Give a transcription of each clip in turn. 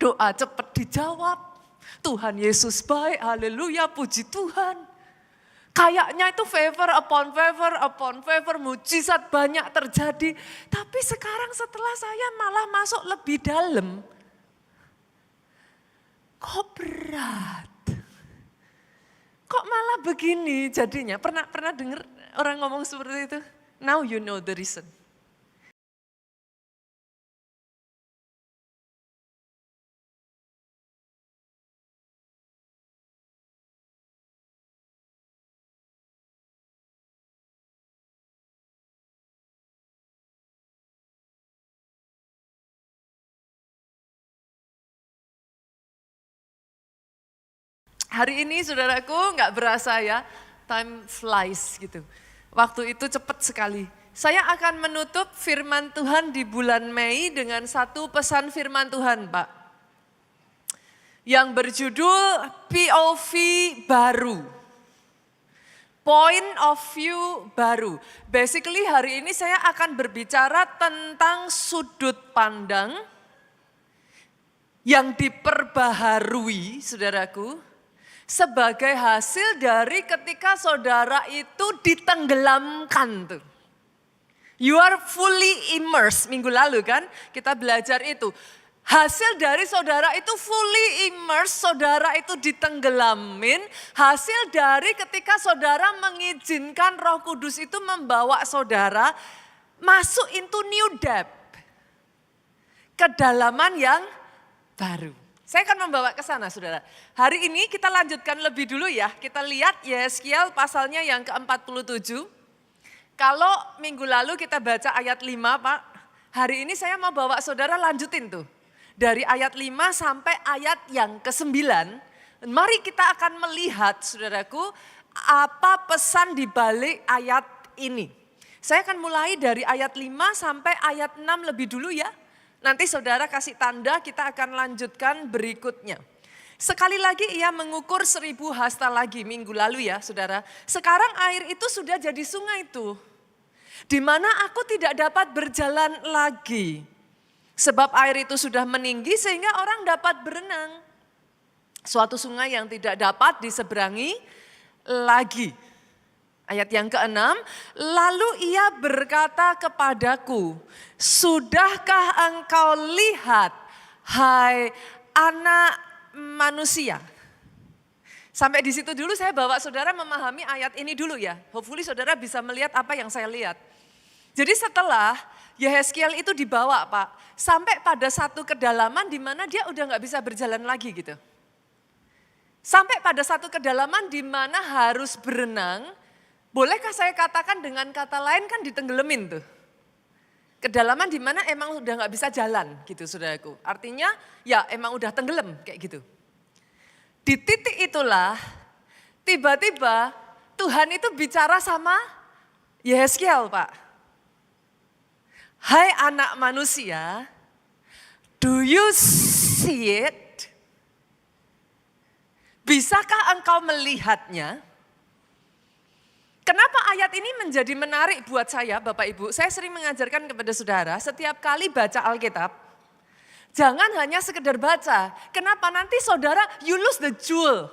doa cepat dijawab. Tuhan Yesus baik, haleluya, puji Tuhan. Kayaknya itu favor upon favor, mujizat banyak terjadi. Tapi sekarang setelah saya malah masuk lebih dalam, kok berat? Kok malah begini jadinya? Pernah dengar orang ngomong seperti itu? Now you know the reason. Hari ini saudaraku nggak berasa ya, time flies gitu. Waktu itu cepat sekali. Saya akan menutup firman Tuhan di bulan Mei dengan satu pesan firman Tuhan, Pak. Yang berjudul POV baru. Point of view baru. Basically hari ini saya akan berbicara tentang sudut pandang yang diperbaharui, saudaraku. Sebagai hasil dari ketika saudara itu ditenggelamkan tuh. You are fully immersed. Minggu lalu kan kita belajar itu. Hasil dari saudara itu fully immersed, saudara itu ditenggelamin. Hasil dari ketika saudara mengizinkan Roh Kudus itu membawa saudara masuk into new depth. Kedalaman yang baru. Saya akan membawa ke sana saudara. Hari ini kita lanjutkan lebih dulu ya. Kita lihat Yehezkiel pasalnya yang ke-47. Kalau minggu lalu kita baca ayat 5 Pak. Hari ini saya mau bawa saudara lanjutin tuh. Dari ayat 5 sampai ayat yang ke-9. Mari kita akan melihat saudaraku apa pesan di balik ayat ini. Saya akan mulai dari ayat 5 sampai ayat 6 lebih dulu ya. Nanti saudara kasih tanda, kita akan lanjutkan berikutnya. Sekali lagi ia mengukur 1000 hasta lagi minggu lalu ya saudara. Sekarang air itu sudah jadi sungai tuh. Di mana aku tidak dapat berjalan lagi. Sebab air itu sudah meninggi sehingga orang dapat berenang. Suatu sungai yang tidak dapat diseberangi lagi. Ayat yang ke-6, lalu ia berkata kepadaku, sudahkah engkau lihat, hai anak manusia? Sampai di situ dulu saya bawa saudara memahami ayat ini dulu ya. Hopefully saudara bisa melihat apa yang saya lihat. Jadi setelah Yehezkiel itu dibawa Pak, sampai pada satu kedalaman di mana dia udah gak bisa berjalan lagi gitu. Sampai pada satu kedalaman di mana harus berenang. Bolehkah saya katakan dengan kata lain kan ditenggelamin tuh. Kedalaman di mana emang udah gak bisa jalan gitu saudaraku. Artinya ya emang udah tenggelam kayak gitu. Di titik itulah tiba-tiba Tuhan itu bicara sama Yehezkiel Pak. Hai anak manusia, do you see it? Bisakah engkau melihatnya? Kenapa ayat ini menjadi menarik buat saya Bapak Ibu? Saya sering mengajarkan kepada saudara setiap kali baca Alkitab. Jangan hanya sekedar baca. Kenapa nanti saudara you lose the jewel.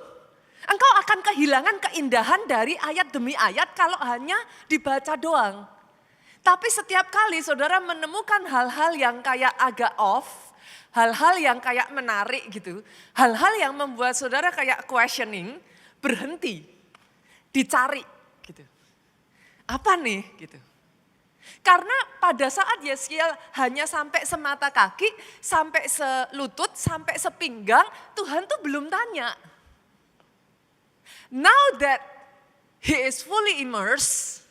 Engkau akan kehilangan keindahan dari ayat demi ayat kalau hanya dibaca doang. Tapi setiap kali saudara menemukan hal-hal yang kayak agak off. Hal-hal yang kayak menarik gitu. Hal-hal yang membuat saudara kayak questioning. Berhenti. Dicari. Gitu. Apa nih gitu. Karena pada saat Yehezkiel hanya sampai semata kaki, sampai selutut, sampai sepinggang, Tuhan tuh belum tanya. Now that he is fully immersed,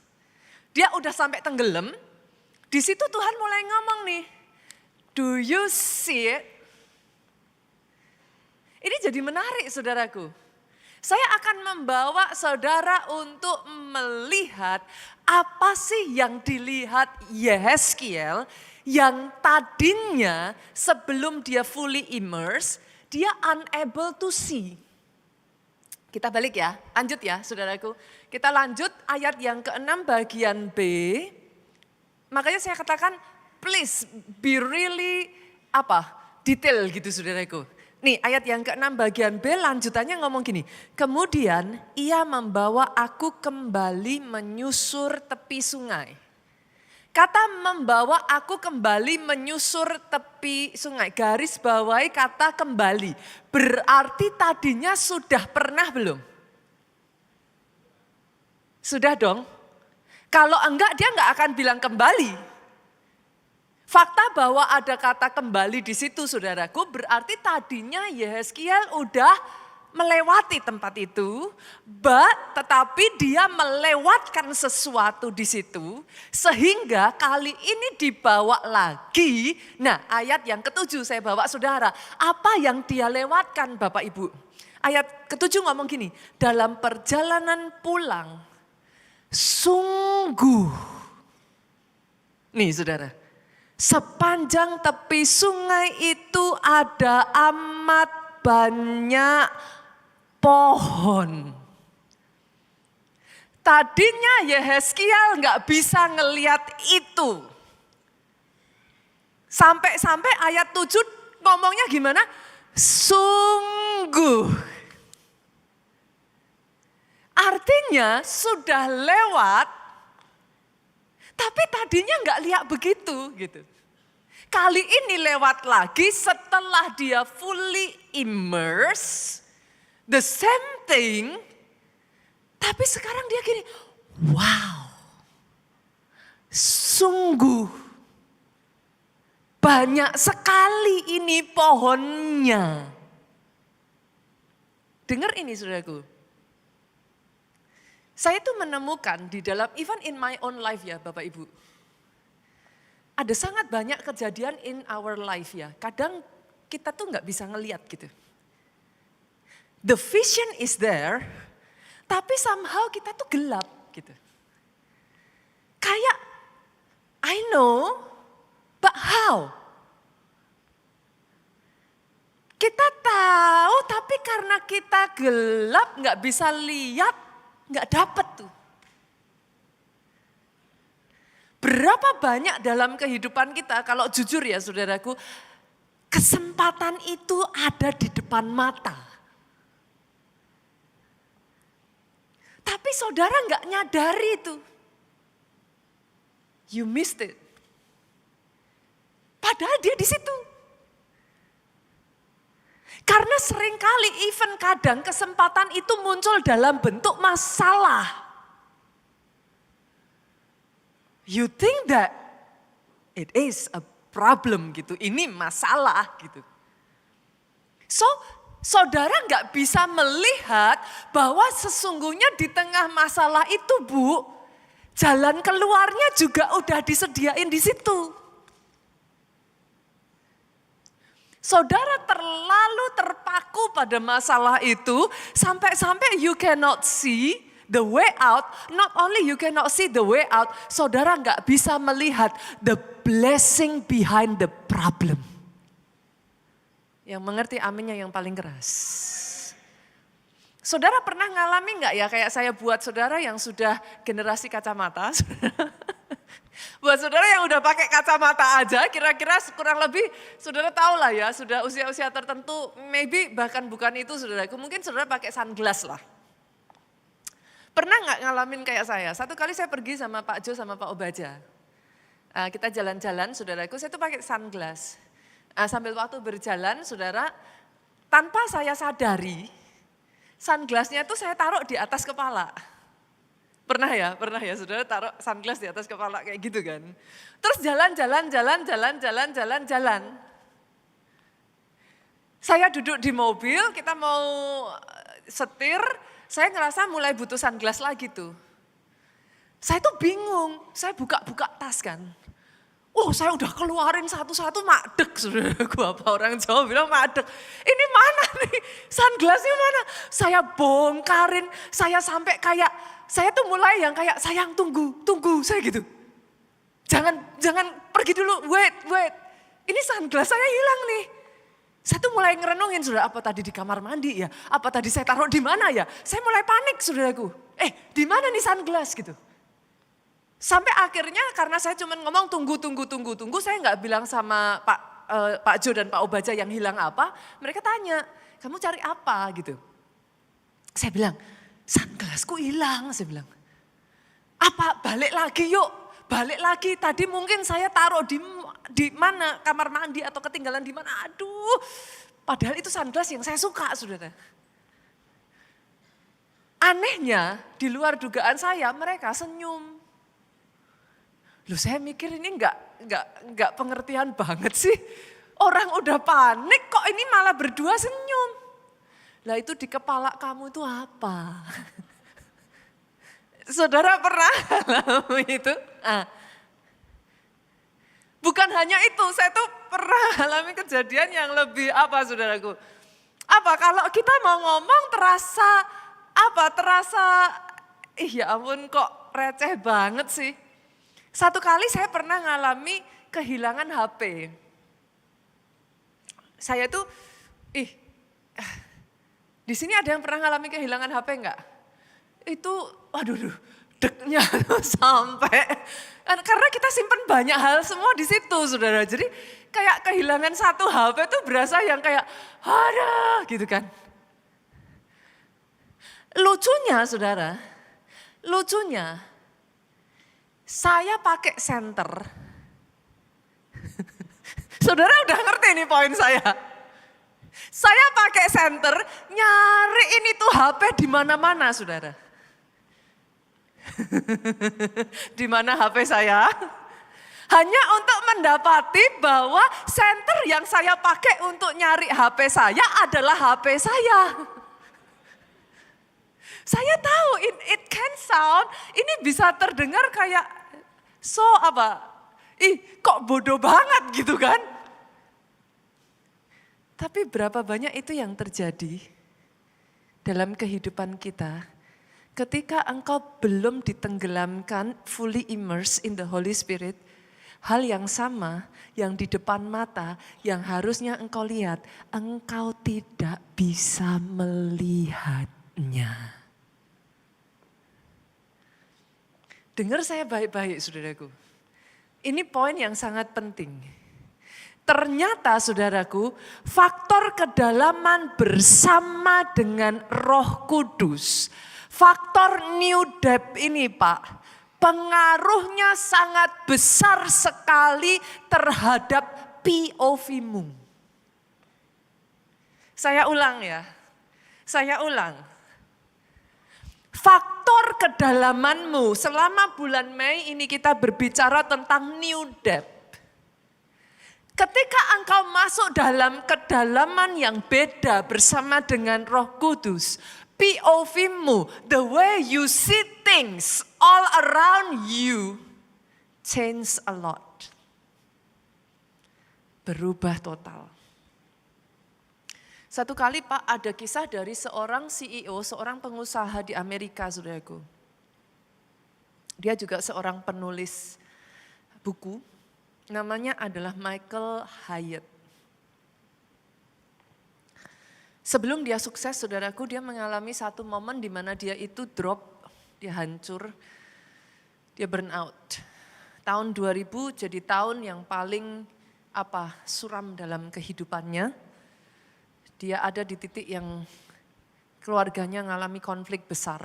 dia udah sampai tenggelam, di situ Tuhan mulai ngomong nih, do you see it? Ini jadi menarik saudaraku. Saya akan membawa saudara untuk melihat apa sih yang dilihat Yehezkiel yang tadinya sebelum dia fully immersed, dia unable to see. Kita balik ya, lanjut ya saudaraku. Kita lanjut ayat yang ke-6 bagian B. Makanya saya katakan please be really detail gitu saudaraku. Nih ayat yang ke-6 bagian B lanjutannya ngomong gini. Kemudian ia membawa aku kembali menyusur tepi sungai. Kata membawa aku kembali menyusur tepi sungai. Garis bawahi kata kembali. Berarti tadinya sudah pernah belum? Sudah dong. Kalau enggak dia enggak akan bilang kembali. Fakta bahwa ada kata kembali di situ saudaraku berarti tadinya Yehezkiel udah melewati tempat itu, tetapi dia melewatkan sesuatu di situ sehingga kali ini dibawa lagi. Nah ayat yang ke-7 saya bawa saudara, apa yang dia lewatkan Bapak Ibu? Ayat ke-7 ngomong gini, dalam perjalanan pulang sungguh, nih saudara, sepanjang tepi sungai itu ada amat banyak pohon. Tadinya Yehezkiel nggak bisa ngelihat itu. Sampai ayat 7 ngomongnya gimana? Sungguh. Artinya sudah lewat. Tapi tadinya nggak lihat begitu gitu. Kali ini lewat lagi setelah dia fully immerse, the same thing. Tapi sekarang dia gini, wow, sungguh banyak sekali ini pohonnya. Dengar ini saudaraku. Saya tuh menemukan di dalam, even in my own life ya Bapak Ibu. Ada sangat banyak kejadian in our life ya. Kadang kita tuh nggak bisa ngelihat gitu. The vision is there, tapi somehow kita tuh gelap gitu. Kayak, I know, but how? Kita tahu tapi karena kita gelap nggak bisa lihat, nggak dapat tuh. Berapa banyak dalam kehidupan kita, kalau jujur ya saudaraku, kesempatan itu ada di depan mata. Tapi saudara nggak nyadari itu. You missed it. Padahal dia di situ. Karena seringkali even kadang kesempatan itu muncul dalam bentuk masalah. You think that it is a problem gitu, ini masalah gitu. So saudara nggak bisa melihat bahwa sesungguhnya di tengah masalah itu Bu, jalan keluarnya juga udah disediain di situ. Saudara terlalu terpaku pada masalah itu sampai-sampai you cannot see the way out. Not only you cannot see the way out, saudara nggak bisa melihat the blessing behind the problem. Yang mengerti aminnya yang paling keras. Saudara pernah ngalami nggak ya kayak saya buat saudara yang sudah generasi kacamata? Buat saudara yang udah pakai kacamata aja, kira-kira kurang lebih saudara tahu lah ya, sudah usia-usia tertentu, maybe bahkan bukan itu saudaraku, mungkin saudara pakai sunglass lah. Pernah nggak ngalamin kayak saya? Satu kali saya pergi sama Pak Jo sama Pak Obaja. Kita jalan-jalan saudaraku, saya tuh pakai sunglass. Sambil waktu berjalan saudara, tanpa saya sadari, sunglassnya tuh saya taruh di atas kepala. Pernah ya saudara taruh sunglass di atas kepala kayak gitu kan. Terus jalan. Saya duduk di mobil, kita mau setir, saya ngerasa mulai butuh sunglass lagi tuh. Saya tuh bingung, saya buka-buka tas kan. Oh saya udah keluarin satu-satu madek saudaraku, apa orang Jawa bilang madek. Ini mana nih sunglassnya mana? Saya bongkarin, saya sampai kayak, saya tuh mulai yang kayak sayang tunggu saya gitu. Jangan pergi dulu, wait. Ini sunglass saya hilang nih. Saya tuh mulai ngerenungin saudara, apa tadi di kamar mandi ya? Apa tadi saya taruh di mana ya? Saya mulai panik saudaraku. Di mana nih sunglass gitu? Sampai akhirnya karena saya cuma ngomong tunggu, saya nggak bilang sama Pak Pak Jo dan Pak Obaja yang hilang apa, mereka tanya, kamu cari apa gitu. Saya bilang, sunglassku hilang, saya bilang. Apa, balik lagi yuk, balik lagi. Tadi mungkin saya taruh di mana, kamar mandi atau ketinggalan di mana, aduh. Padahal itu sunglass yang saya suka, saudara. Anehnya, di luar dugaan saya, mereka senyum. Loh, saya mikir ini enggak pengertian banget sih. Orang udah panik kok ini malah berdua senyum. Lah itu di kepala kamu itu apa? Saudara pernah alami itu? Bukan hanya itu, saya tuh pernah alami kejadian yang lebih apa saudaraku. Apa kalau kita mau ngomong terasa, ya ampun kok receh banget sih. Satu kali saya pernah ngalami kehilangan HP. Saya tuh, di sini ada yang pernah ngalami kehilangan HP enggak? Itu, deknya sampai, karena kita simpen banyak hal semua di situ saudara. Jadi kayak kehilangan satu HP tuh berasa yang kayak, ada gitu kan. Lucunya saudara, saya pakai senter. Saudara udah ngerti nih poin saya. Saya pakai senter, nyariin itu HP di mana-mana saudara. Di mana HP saya? Hanya untuk mendapati bahwa senter yang saya pakai untuk nyari HP saya adalah HP saya. Saya tahu it can sound, ini bisa terdengar kayak kok bodoh banget gitu kan. Tapi berapa banyak itu yang terjadi dalam kehidupan kita ketika engkau belum ditenggelamkan, fully immersed in the Holy Spirit. Hal yang sama yang di depan mata yang harusnya engkau lihat, engkau tidak bisa melihatnya. Dengar saya baik-baik saudaraku. Ini poin yang sangat penting. Ternyata saudaraku, faktor kedalaman bersama dengan Roh Kudus, faktor new depth ini Pak, pengaruhnya sangat besar sekali terhadap POV-mu. Saya ulang. Faktor kedalamanmu selama bulan Mei ini kita berbicara tentang new depth. Ketika engkau masuk dalam kedalaman yang beda bersama dengan Roh Kudus, POV-mu, the way you see things all around you, change a lot. Berubah total. Satu kali Pak ada kisah dari seorang CEO, seorang pengusaha di Amerika saudaraku. Dia juga seorang penulis buku, namanya adalah Michael Hyatt. Sebelum dia sukses saudaraku, dia mengalami satu momen di mana dia itu drop, dia hancur, dia burn out. Tahun 2000 jadi tahun yang paling suram dalam kehidupannya. Dia ada di titik yang keluarganya mengalami konflik besar.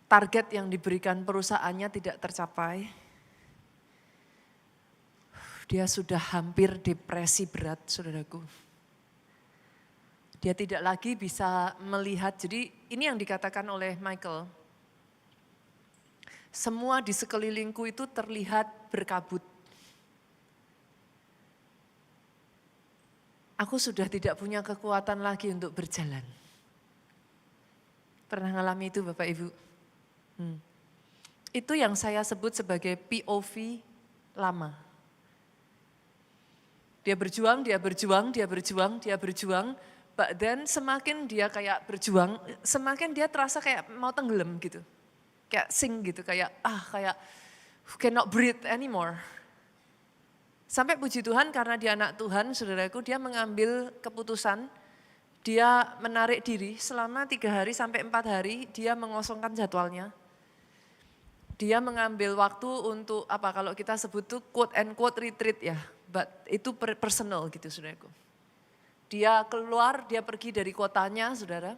Target yang diberikan perusahaannya tidak tercapai. Dia sudah hampir depresi berat, saudaraku. Dia tidak lagi bisa melihat, jadi ini yang dikatakan oleh Michael. Semua di sekelilingku itu terlihat berkabut. Aku sudah tidak punya kekuatan lagi untuk berjalan. Pernah ngalami itu Bapak Ibu? Itu yang saya sebut sebagai POV lama. Dia berjuang. But then semakin dia kayak berjuang, semakin dia terasa kayak mau tenggelam gitu. Kayak sink gitu, kayak cannot breathe anymore. Sampai puji Tuhan karena dia anak Tuhan, saudaraku, dia mengambil keputusan, dia menarik diri selama 3 hari sampai 4 hari, dia mengosongkan jadwalnya. Dia mengambil waktu untuk kalau kita sebut tuh quote and quote retreat ya. but itu personal gitu saudaraku. Dia keluar, dia pergi dari kotanya saudara.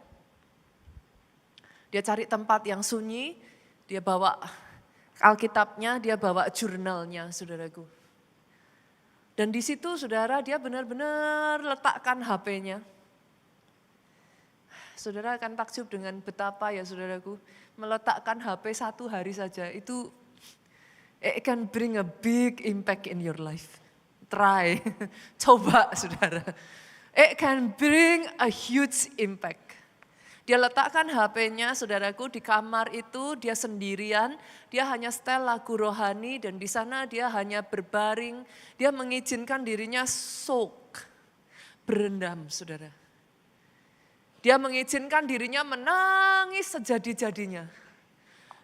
Dia cari tempat yang sunyi, dia bawa Alkitabnya, dia bawa jurnalnya saudaraku. Dan di situ saudara dia benar-benar letakkan HP-nya. Saudara akan takjub dengan betapa ya saudaraku, meletakkan HP 1 hari saja itu it can bring a big impact in your life. Try, coba saudara. It can bring a huge impact. Dia letakkan HP-nya saudaraku di kamar itu, dia sendirian, dia hanya setel lagu rohani dan di sana dia hanya berbaring, dia mengizinkan dirinya soak, berendam saudara. Dia mengizinkan dirinya menangis sejadi-jadinya.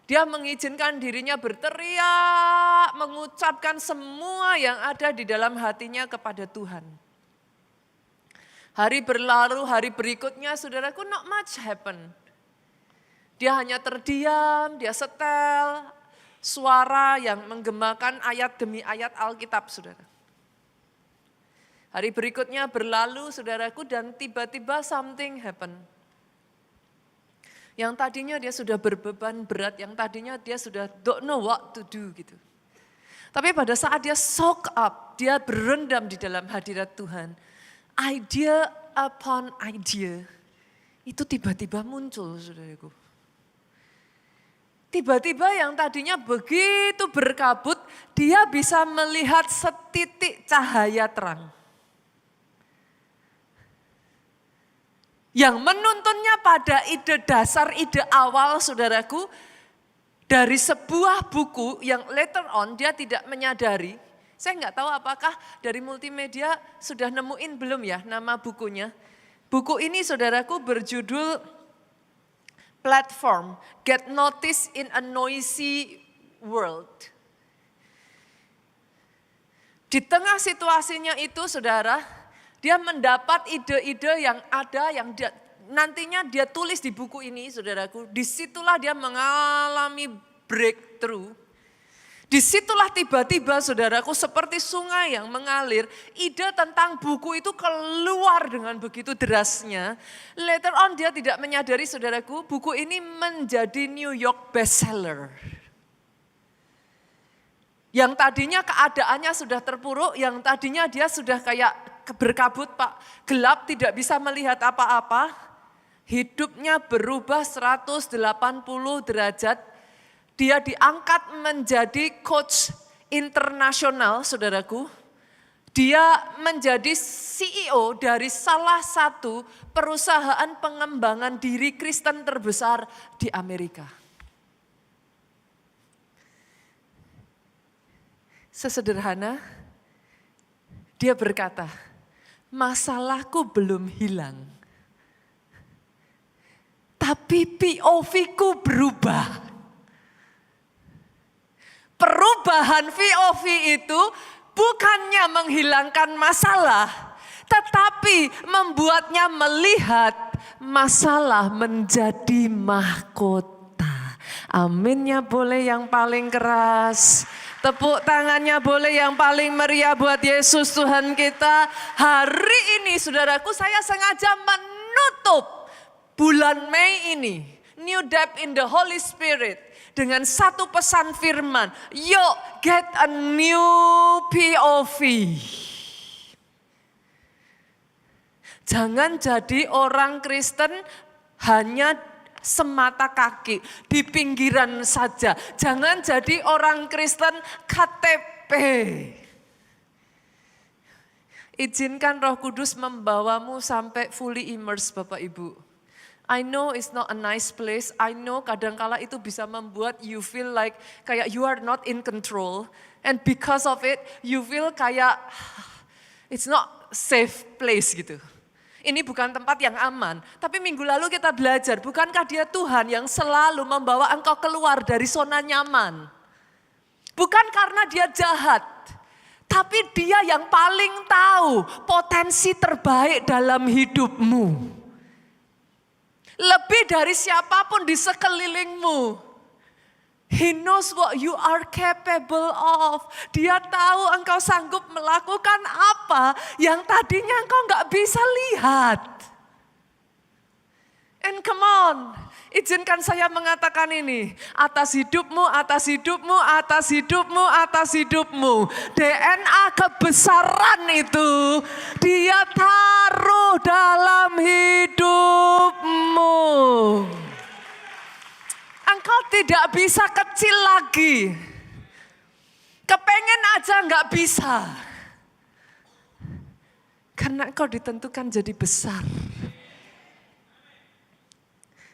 Dia mengizinkan dirinya berteriak, mengucapkan semua yang ada di dalam hatinya kepada Tuhan. Hari berlalu, hari berikutnya saudaraku not much happen. Dia hanya terdiam, dia setel suara yang menggemakan ayat demi ayat Alkitab saudara. Hari berikutnya berlalu saudaraku dan tiba-tiba something happen. Yang tadinya dia sudah berbeban berat, yang tadinya dia sudah don't know what to do gitu. Tapi pada saat dia soak up, dia berendam di dalam hadirat Tuhan. Idea upon idea, itu tiba-tiba muncul saudaraku. Tiba-tiba yang tadinya begitu berkabut, dia bisa melihat setitik cahaya terang. Yang menuntunnya pada ide dasar, ide awal saudaraku, dari sebuah buku yang later on dia tidak menyadari. Saya nggak tahu apakah dari multimedia sudah nemuin belum ya nama bukunya. Buku ini saudaraku berjudul Platform, Get Noticed in a Noisy World. Di tengah situasinya itu saudara, dia mendapat ide-ide yang ada, yang nantinya dia tulis di buku ini saudaraku. Disitulah dia mengalami breakthrough. Disitulah tiba-tiba saudaraku seperti sungai yang mengalir. Ide tentang buku itu keluar dengan begitu derasnya. Later on dia tidak menyadari saudaraku, buku ini menjadi New York bestseller. Yang tadinya keadaannya sudah terpuruk, yang tadinya dia sudah kayak berkabut Pak, gelap tidak bisa melihat apa-apa. Hidupnya berubah 180 derajat. Dia diangkat menjadi coach internasional saudaraku. Dia menjadi CEO dari salah satu perusahaan pengembangan diri Kristen terbesar di Amerika. Sesederhana, dia berkata, masalahku belum hilang. Tapi POV-ku berubah. Perubahan POV itu bukannya menghilangkan masalah, tetapi membuatnya melihat masalah menjadi mahkota. Aminnya boleh yang paling keras. Tepuk tangannya boleh yang paling meriah buat Yesus Tuhan kita. Hari ini saudaraku saya sengaja menutup bulan Mei ini. New Depth in the Holy Spirit. Dengan satu pesan firman. Yuk get a new POV. Jangan jadi orang Kristen hanya semata kaki, di pinggiran saja. Jangan jadi orang Kristen KTP. Izinkan Roh Kudus membawamu sampai fully immersed Bapak Ibu. I know it's not a nice place. I know kadangkala itu bisa membuat you feel like kayak you are not in control. And because of it, you feel kayak it's not safe place gitu. Ini bukan tempat yang aman. Tapi minggu lalu kita belajar, bukankah dia Tuhan yang selalu membawa engkau keluar dari zona nyaman. Bukan karena dia jahat. Tapi dia yang paling tahu potensi terbaik dalam hidupmu. Lebih dari siapapun di sekelilingmu. He knows what you are capable of. Dia tahu engkau sanggup melakukan apa yang tadinya engkau nggak bisa lihat. And come on, izinkan saya mengatakan ini. Atas hidupmu, atas hidupmu, atas hidupmu, atas hidupmu. DNA kebesaran itu dia taruh dalam hidupmu. Engkau tidak bisa kecil lagi. Kepengen aja nggak bisa. Karena engkau ditentukan jadi besar.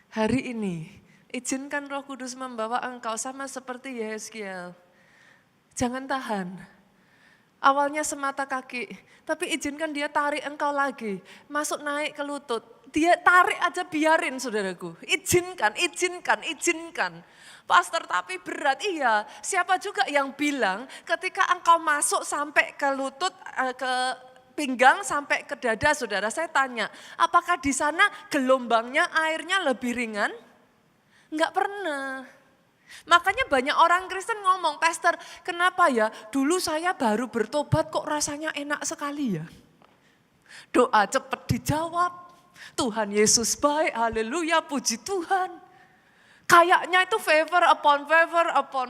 Hari ini, izinkan Roh Kudus membawa engkau sama seperti Yeskiel. Jangan tahan. Awalnya semata kaki, tapi izinkan dia tarik engkau lagi. Masuk naik ke lutut. Dia tarik aja biarin saudaraku. Izinkan, izinkan, izinkan. Pastor tapi berat, iya. Siapa juga yang bilang ketika engkau masuk sampai ke lutut, ke pinggang sampai ke dada saudara, saya tanya, apakah di sana gelombangnya airnya lebih ringan? Enggak pernah. Makanya banyak orang Kristen ngomong, Pastor kenapa ya dulu saya baru bertobat kok rasanya enak sekali ya. Doa cepat dijawab, Tuhan Yesus baik, haleluya, puji Tuhan. Kayaknya itu favor upon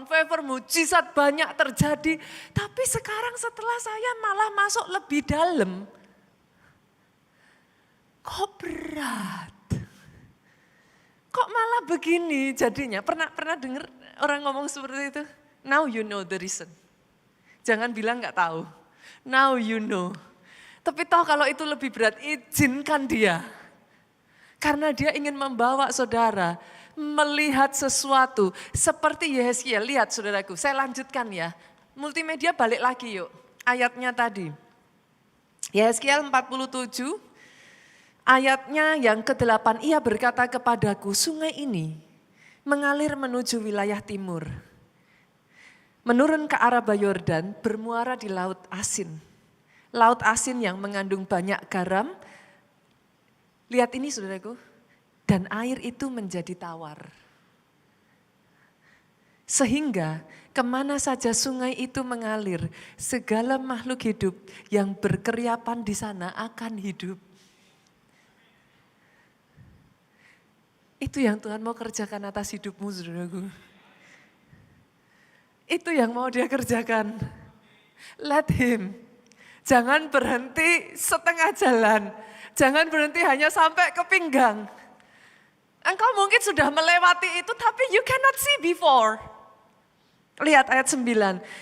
favor, mujizat banyak terjadi. Tapi sekarang setelah saya malah masuk lebih dalam, kok berat? Kok malah begini jadinya? Pernah dengar orang ngomong seperti itu? Now you know the reason. Jangan bilang nggak tahu. Now you know. Tapi toh kalau itu lebih berat, izinkan dia. Karena dia ingin membawa saudara melihat sesuatu seperti Yeskiel. Lihat saudaraku, saya lanjutkan ya. Multimedia balik lagi yuk, ayatnya tadi. Yeskiel 47, ayatnya yang ke-8, ia berkata kepadaku, sungai ini mengalir menuju wilayah timur. Menurun ke Araba Yordan, bermuara di Laut Asin. Laut Asin yang mengandung banyak garam. Lihat ini saudaraku. Dan air itu menjadi tawar. Sehingga kemana saja sungai itu mengalir, segala makhluk hidup yang berkeriapan di sana akan hidup. Itu yang Tuhan mau kerjakan atas hidupmu, saudaraku. Itu yang mau dia kerjakan. Let him. Jangan berhenti setengah jalan. Jangan berhenti hanya sampai ke pinggang. Engkau mungkin sudah melewati itu tapi you cannot see before. Lihat ayat 9.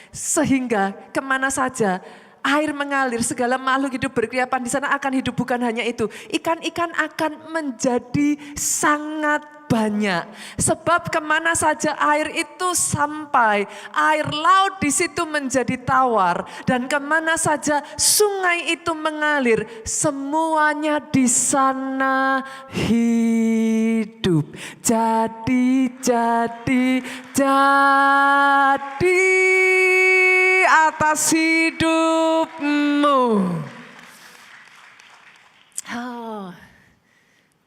Sehingga kemana saja air mengalir, segala makhluk hidup berkeriapan di sana akan hidup. Bukan hanya itu, ikan-ikan akan menjadi sangat banyak. Sebab kemana saja air itu sampai, air laut di situ menjadi tawar. Dan kemana saja sungai itu mengalir, semuanya di sana hidup. Jadi atas hidupmu. Oh,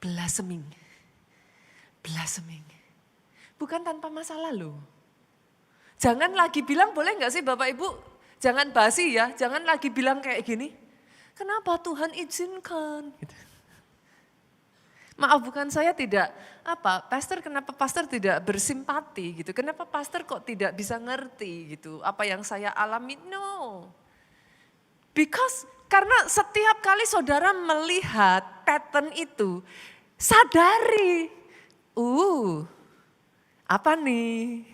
blossoming. Bukan tanpa masalah loh. Jangan lagi bilang, boleh gak sih Bapak Ibu, jangan basi ya, jangan lagi bilang kayak gini. Kenapa Tuhan izinkan? Gitu. Maaf bukan saya tidak, kenapa pastor tidak bersimpati gitu. Kenapa pastor kok tidak bisa ngerti gitu, apa yang saya alami? No. Because karena setiap kali saudara melihat pattern itu, sadari, apa nih?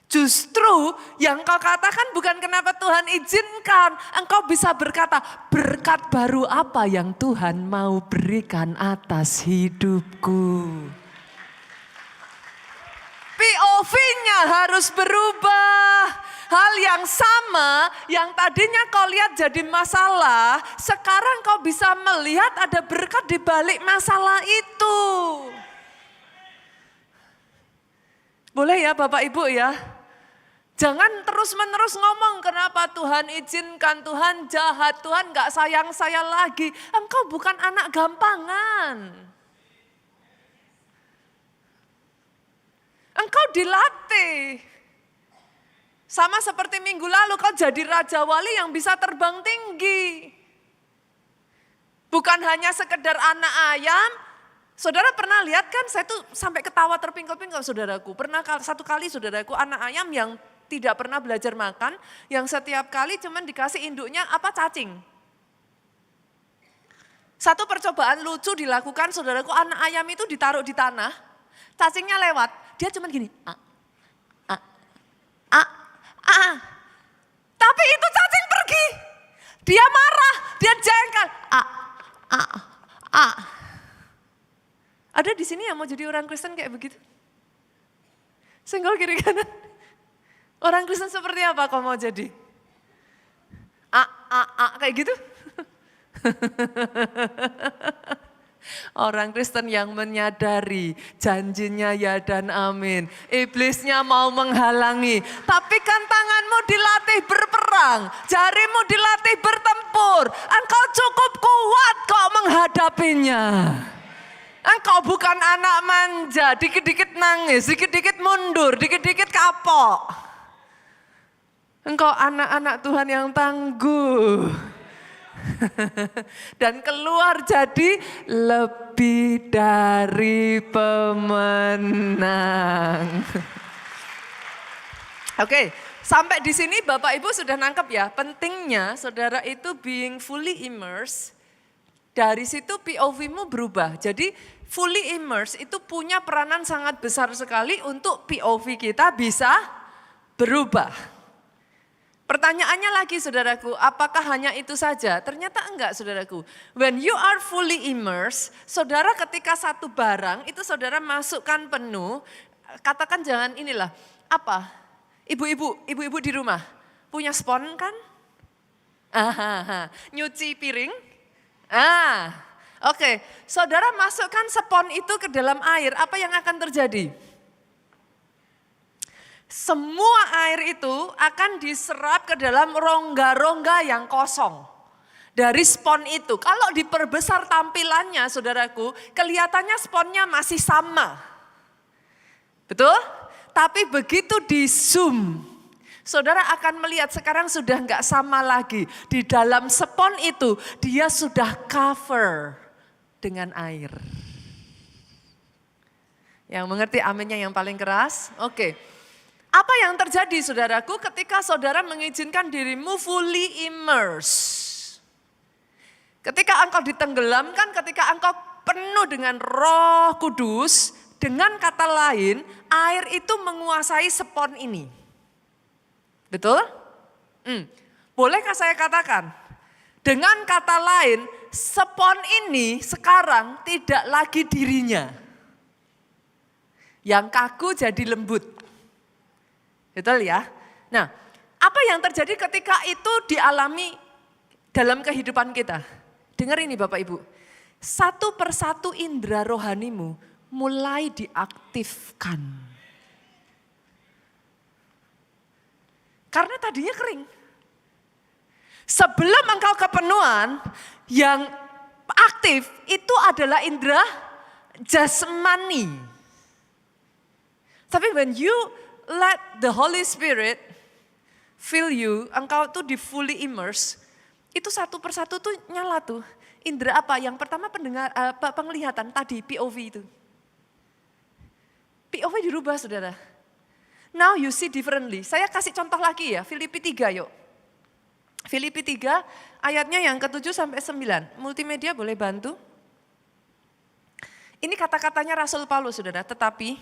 Justru yang kau katakan bukan kenapa Tuhan izinkan. Engkau bisa berkata, berkat baru apa yang Tuhan mau berikan atas hidupku. POV-nya harus berubah. Hal yang sama yang tadinya kau lihat jadi masalah, sekarang kau bisa melihat ada berkat di balik masalah itu. Boleh ya Bapak Ibu ya? Jangan terus-menerus ngomong kenapa Tuhan izinkan, Tuhan jahat, Tuhan gak sayang saya lagi. Engkau bukan anak gampangan. Engkau dilatih. Sama seperti minggu lalu kau jadi Raja Wali yang bisa terbang tinggi. Bukan hanya sekedar anak ayam. Saudara pernah lihat kan, saya tuh sampai ketawa terpingkal-pingkal saudaraku. Pernah satu kali saudaraku anak ayam yang tidak pernah belajar makan, yang setiap kali cuman dikasih induknya apa cacing. Satu percobaan lucu dilakukan saudaraku, anak ayam itu ditaruh di tanah, cacingnya lewat, dia cuman gini, tapi itu cacing pergi, dia marah, dia jengkel, Ada di sini yang mau jadi orang Kristen kayak begitu? Senggol kiri kanan. Orang Kristen seperti apa kau mau jadi? Kayak gitu? Orang Kristen yang menyadari janjinya ya dan amin. Iblisnya mau menghalangi. Tapi kan tanganmu dilatih berperang. Jarimu dilatih bertempur. Engkau cukup kuat kok menghadapinya. Engkau bukan anak manja, dikit-dikit nangis, dikit-dikit mundur, dikit-dikit kapok. Engkau anak-anak Tuhan yang tangguh. Dan keluar jadi lebih dari pemenang. Oke, sampai di sini Bapak Ibu sudah nangkep ya, pentingnya saudara itu being fully immersed. Dari situ POV-mu berubah. Jadi fully immersed itu punya peranan sangat besar sekali untuk POV kita bisa berubah. Pertanyaannya lagi saudaraku, apakah hanya itu saja? Ternyata enggak saudaraku. When you are fully immersed, saudara ketika satu barang itu saudara masukkan penuh, katakan jangan inilah, apa? Ibu-ibu di rumah punya spon kan? Nyuci piring? Oke. Saudara masukkan spon itu ke dalam air, apa yang akan terjadi? Semua air itu akan diserap ke dalam rongga-rongga yang kosong. Dari spon itu, kalau diperbesar tampilannya saudaraku, kelihatannya sponnya masih sama. Betul? Tapi begitu di zoom, saudara akan melihat sekarang sudah enggak sama lagi. Di dalam spon itu dia sudah cover dengan air. Yang mengerti aminnya yang paling keras? Oke. Apa yang terjadi saudaraku ketika saudara mengizinkan dirimu fully immersed? Ketika engkau ditenggelamkan, ketika engkau penuh dengan Roh Kudus, dengan kata lain, air itu menguasai spon ini. Betul? Bolehkah saya katakan? Dengan kata lain, spon ini sekarang tidak lagi dirinya. Yang kaku jadi lembut. Betul ya? Nah, apa yang terjadi ketika itu dialami dalam kehidupan kita? Dengar ini Bapak Ibu, satu persatu indera rohanimu mulai diaktifkan. Karena tadinya kering. Sebelum engkau kepenuhan, yang aktif itu adalah indera jasmani. Tapi when you let the Holy Spirit fill you, engkau tuh di fully immersed, itu satu persatu tuh nyala tuh. Indera apa? Yang pertama penglihatan tadi, POV itu. POV dirubah saudara. Now you see differently. Saya kasih contoh lagi ya, Filipi 3 yuk. Filipi 3 ayatnya yang ke-7 sampai 9. Multimedia boleh bantu? Ini kata-katanya Rasul Paulus saudara, tetapi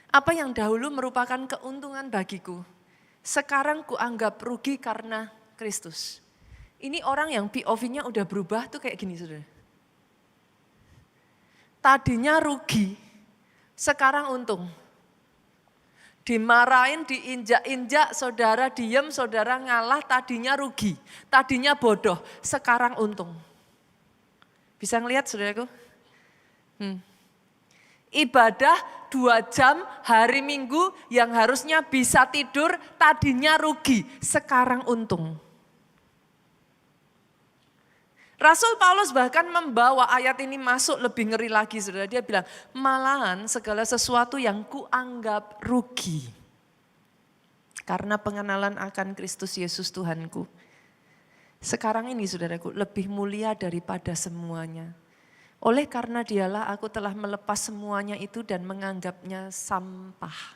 apa yang dahulu merupakan keuntungan bagiku, sekarang kuanggap rugi karena Kristus. Ini orang yang POV-nya udah berubah tuh kayak gini saudara. Tadinya rugi, sekarang untung. Dimarahin, diinjak-injak, saudara diem, saudara ngalah, tadinya rugi. Tadinya bodoh, sekarang untung. Bisa ngelihat saudaraku? Ibadah 2 jam hari Minggu yang harusnya bisa tidur, tadinya rugi, sekarang untung. Rasul Paulus bahkan membawa ayat ini masuk lebih ngeri lagi, saudara. Dia bilang, malahan segala sesuatu yang kuanggap rugi. Karena pengenalan akan Kristus Yesus Tuhanku. Sekarang ini saudaraku, lebih mulia daripada semuanya. Oleh karena dialah aku telah melepas semuanya itu dan menganggapnya sampah.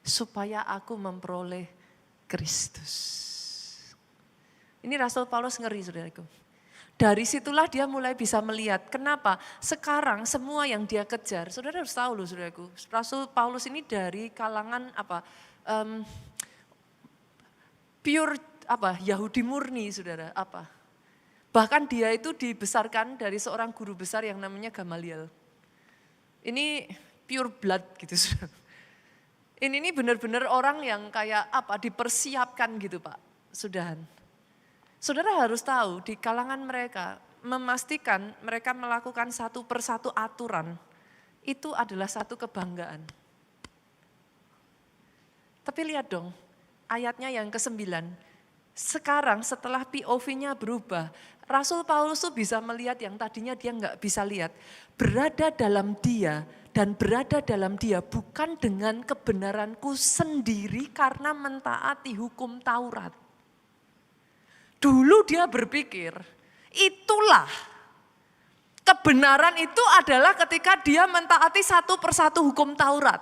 Supaya aku memperoleh Kristus. Ini Rasul Paulus ngeri saudaraku. Dari situlah dia mulai bisa melihat kenapa sekarang semua yang dia kejar, saudara harus tahu loh saudaraku. Rasul Paulus ini dari kalangan pure Yahudi murni saudara Bahkan dia itu dibesarkan dari seorang guru besar yang namanya Gamaliel. Ini pure blood gitu saudara. Ini benar-benar orang yang kayak dipersiapkan gitu Pak, sudahan. Saudara harus tahu di kalangan mereka memastikan mereka melakukan satu persatu aturan itu adalah satu kebanggaan. Tapi lihat dong ayatnya yang ke-9. Sekarang setelah POV-nya berubah, Rasul Paulus tuh bisa melihat yang tadinya dia nggak bisa lihat. Berada dalam dia dan berada dalam dia bukan dengan kebenaranku sendiri karena mentaati hukum Taurat. Dulu dia berpikir, itulah kebenaran itu adalah ketika dia mentaati satu persatu hukum Taurat.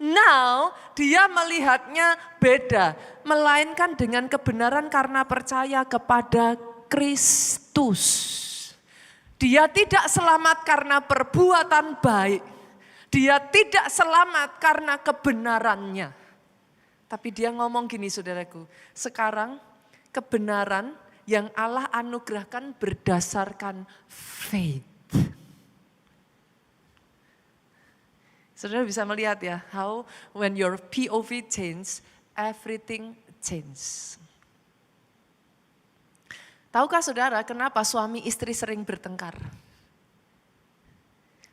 Now dia melihatnya beda, melainkan dengan kebenaran karena percaya kepada Kristus. Dia tidak selamat karena perbuatan baik, dia tidak selamat karena kebenarannya. Tapi dia ngomong gini saudaraku, sekarang kebenaran yang Allah anugerahkan berdasarkan faith. Saudara bisa melihat ya, how when your POV change, everything change. Tahukah saudara kenapa suami istri sering bertengkar?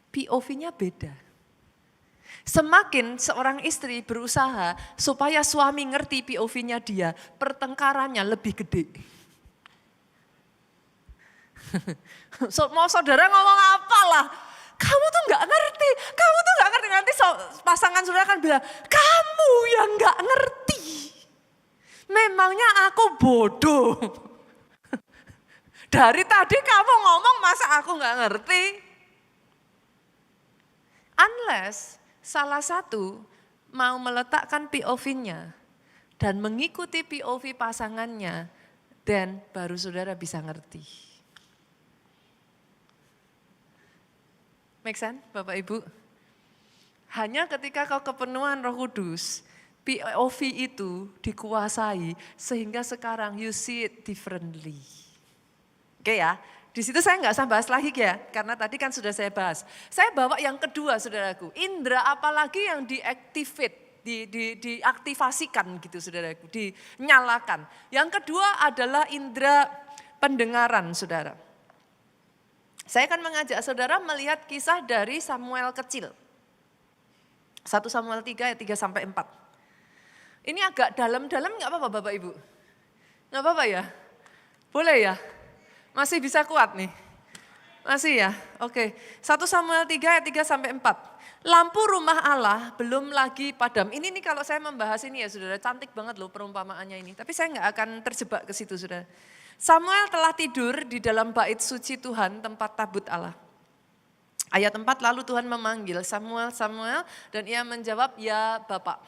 POV-nya beda. Semakin seorang istri berusaha supaya suami ngerti POV-nya dia, pertengkarannya lebih gede. Mau saudara ngomong apalah, kamu tuh gak ngerti, nanti pasangan saudara kan bilang, kamu yang gak ngerti. Memangnya aku bodoh. Dari tadi kamu ngomong masa aku gak ngerti. Unless salah satu mau meletakkan POV-nya dan mengikuti POV pasangannya, dan baru saudara bisa ngerti. Make sense Bapak Ibu? Hanya ketika kau kepenuhan Roh Kudus, POV itu dikuasai sehingga sekarang you see it differently. Oke ya? Di situ saya nggak usah bahas lagi ya, karena tadi kan sudah saya bahas. Saya bawa yang kedua saudaraku, indera apalagi yang diaktifate, diaktifasikan gitu saudaraku, dinyalakan. Yang kedua adalah indera pendengaran saudara. Saya akan mengajak saudara melihat kisah dari Samuel kecil. 1 Samuel 3 ayat 3-4. Ini agak dalam-dalam nggak apa-apa Bapak Ibu? Nggak apa-apa ya? Boleh ya? Masih bisa kuat nih? Masih ya? Oke. 1 Samuel 3 ayat 3-4. Lampu rumah Allah belum lagi padam. Ini nih kalau saya membahas ini ya saudara, cantik banget loh perumpamaannya ini. Tapi saya nggak akan terjebak ke situ saudara. Samuel telah tidur di dalam bait suci Tuhan, tempat tabut Allah. Ayat 4, lalu Tuhan memanggil Samuel, Samuel, dan ia menjawab, ya Bapak.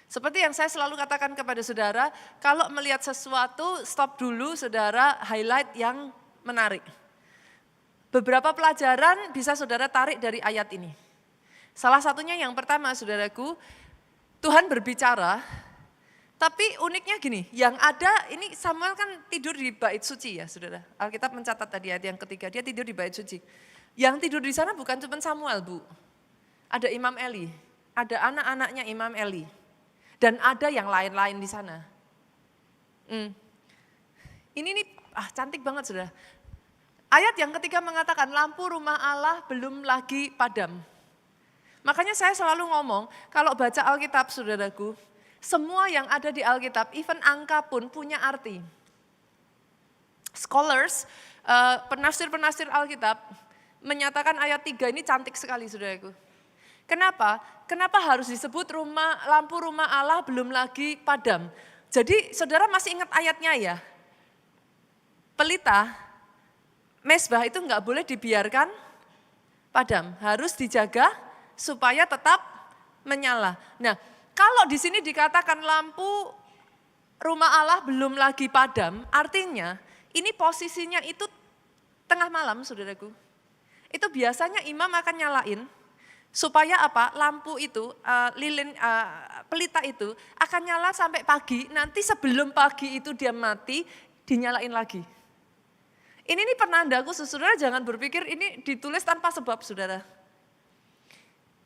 Seperti yang saya selalu katakan kepada saudara, kalau melihat sesuatu stop dulu saudara, highlight yang menarik. Beberapa pelajaran bisa saudara tarik dari ayat ini. Salah satunya yang pertama saudaraku, Tuhan berbicara, tapi uniknya gini, yang ada ini Samuel kan tidur di bait suci ya saudara. Alkitab mencatat tadi ayat yang ketiga, dia tidur di bait suci. Yang tidur di sana bukan cuma Samuel Bu, ada Imam Eli, ada anak-anaknya Imam Eli. Dan ada yang lain-lain di sana. Ini nih cantik banget saudara. Ayat yang ketiga mengatakan lampu rumah Allah belum lagi padam. Makanya saya selalu ngomong, kalau baca Alkitab saudaraku, semua yang ada di Alkitab, even angka pun punya arti. Scholars Penafsir-penafsir Alkitab menyatakan ayat 3 ini cantik sekali saudaraku. Kenapa? Kenapa harus disebut lampu rumah Allah belum lagi padam? Jadi saudara masih ingat ayatnya ya? Pelita, mesbah itu enggak boleh dibiarkan padam, harus dijaga supaya tetap menyala. Nah, kalau di sini dikatakan lampu rumah Allah belum lagi padam, artinya ini posisinya itu tengah malam saudaraku. Itu biasanya imam akan nyalain supaya apa? Lampu itu, pelita itu akan nyala sampai pagi, nanti sebelum pagi itu dia mati, dinyalain lagi. Ini nih penanda khusus, saudara jangan berpikir ini ditulis tanpa sebab saudara.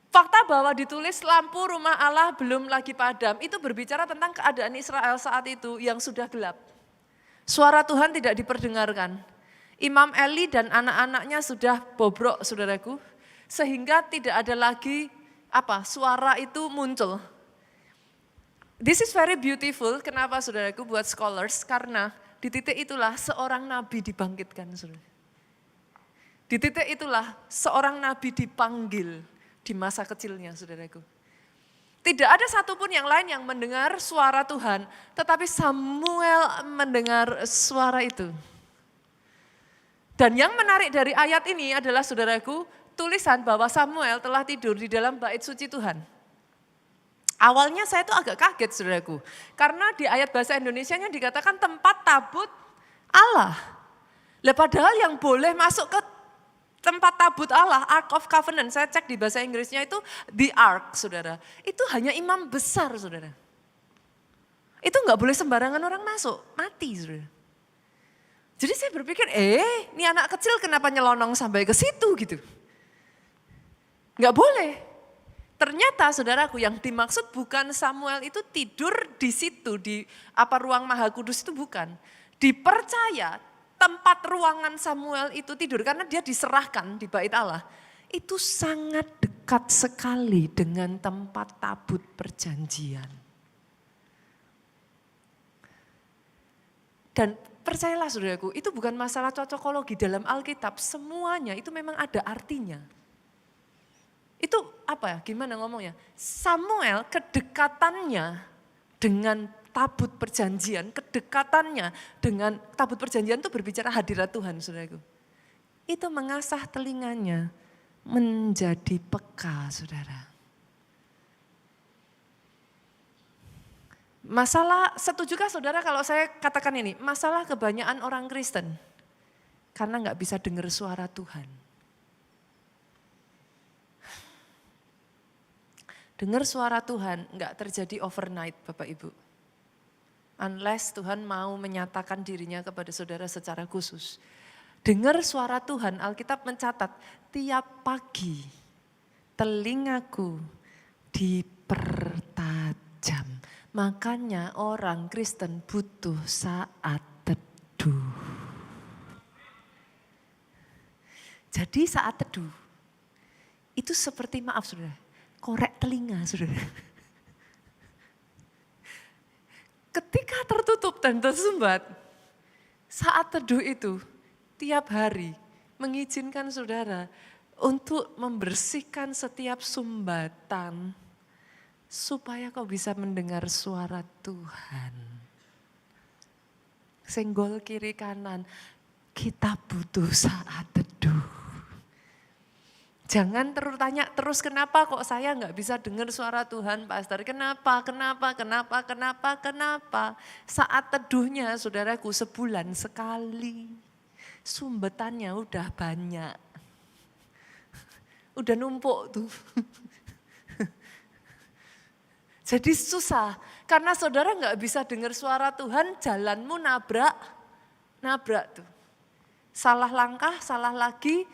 Fakta bahwa ditulis lampu rumah Allah belum lagi padam, itu berbicara tentang keadaan Israel saat itu yang sudah gelap. Suara Tuhan tidak diperdengarkan. Imam Eli dan anak-anaknya sudah bobrok saudaraku, sehingga tidak ada lagi suara itu muncul. This is very beautiful, kenapa saudaraku buat scholars, karena di titik itulah seorang nabi dibangkitkan. Di titik itulah seorang nabi dipanggil di masa kecilnya saudaraku. Tidak ada satupun yang lain yang mendengar suara Tuhan, tetapi Samuel mendengar suara itu. Dan yang menarik dari ayat ini adalah saudaraku, tulisan bahwa Samuel telah tidur di dalam bait suci Tuhan. Awalnya saya tuh agak kaget saudaraku, karena di ayat bahasa Indonesianya dikatakan tempat tabut Allah. Lah padahal yang boleh masuk ke tempat tabut Allah, Ark of Covenant, saya cek di bahasa Inggrisnya itu the Ark saudara. Itu hanya imam besar saudara. Itu enggak boleh sembarangan orang masuk, mati saudara. Jadi saya berpikir, ini anak kecil kenapa nyelonong sampai ke situ gitu. Enggak boleh. Ternyata saudaraku yang dimaksud bukan Samuel itu tidur di situ, di ruang Maha Kudus itu bukan. Dipercaya tempat ruangan Samuel itu tidur karena dia diserahkan di bait Allah. Itu sangat dekat sekali dengan tempat tabut perjanjian. Dan percayalah saudaraku, itu bukan masalah cocokologi dalam Alkitab, semuanya itu memang ada artinya. Itu gimana ngomongnya? Samuel kedekatannya dengan tabut perjanjian, kedekatannya dengan tabut perjanjian itu berbicara hadirat Tuhan saudaraku. Itu mengasah telinganya menjadi peka saudara. Masalah, setujukah saudara kalau saya katakan ini, masalah kebanyakan orang Kristen karena gak bisa dengar suara Tuhan. Dengar suara Tuhan enggak terjadi overnight Bapak Ibu. Unless Tuhan mau menyatakan dirinya kepada saudara secara khusus. Dengar suara Tuhan, Alkitab mencatat tiap pagi telingaku dipertajam. Makanya orang Kristen butuh saat teduh. Jadi saat teduh itu seperti saudara. Korek telinga saudara. Ketika tertutup dan tersumbat, saat teduh itu tiap hari mengizinkan saudara untuk membersihkan setiap sumbatan supaya kau bisa mendengar suara Tuhan. Senggol kiri kanan, kita butuh saat teduh. Jangan tanya terus kenapa kok saya nggak bisa dengar suara Tuhan Pastor. Kenapa. Saat teduhnya saudaraku sebulan sekali. Sumbetannya udah banyak. Udah numpuk tuh. Jadi susah. Karena saudara nggak bisa dengar suara Tuhan, jalanmu nabrak tuh. Salah langkah, salah lagi.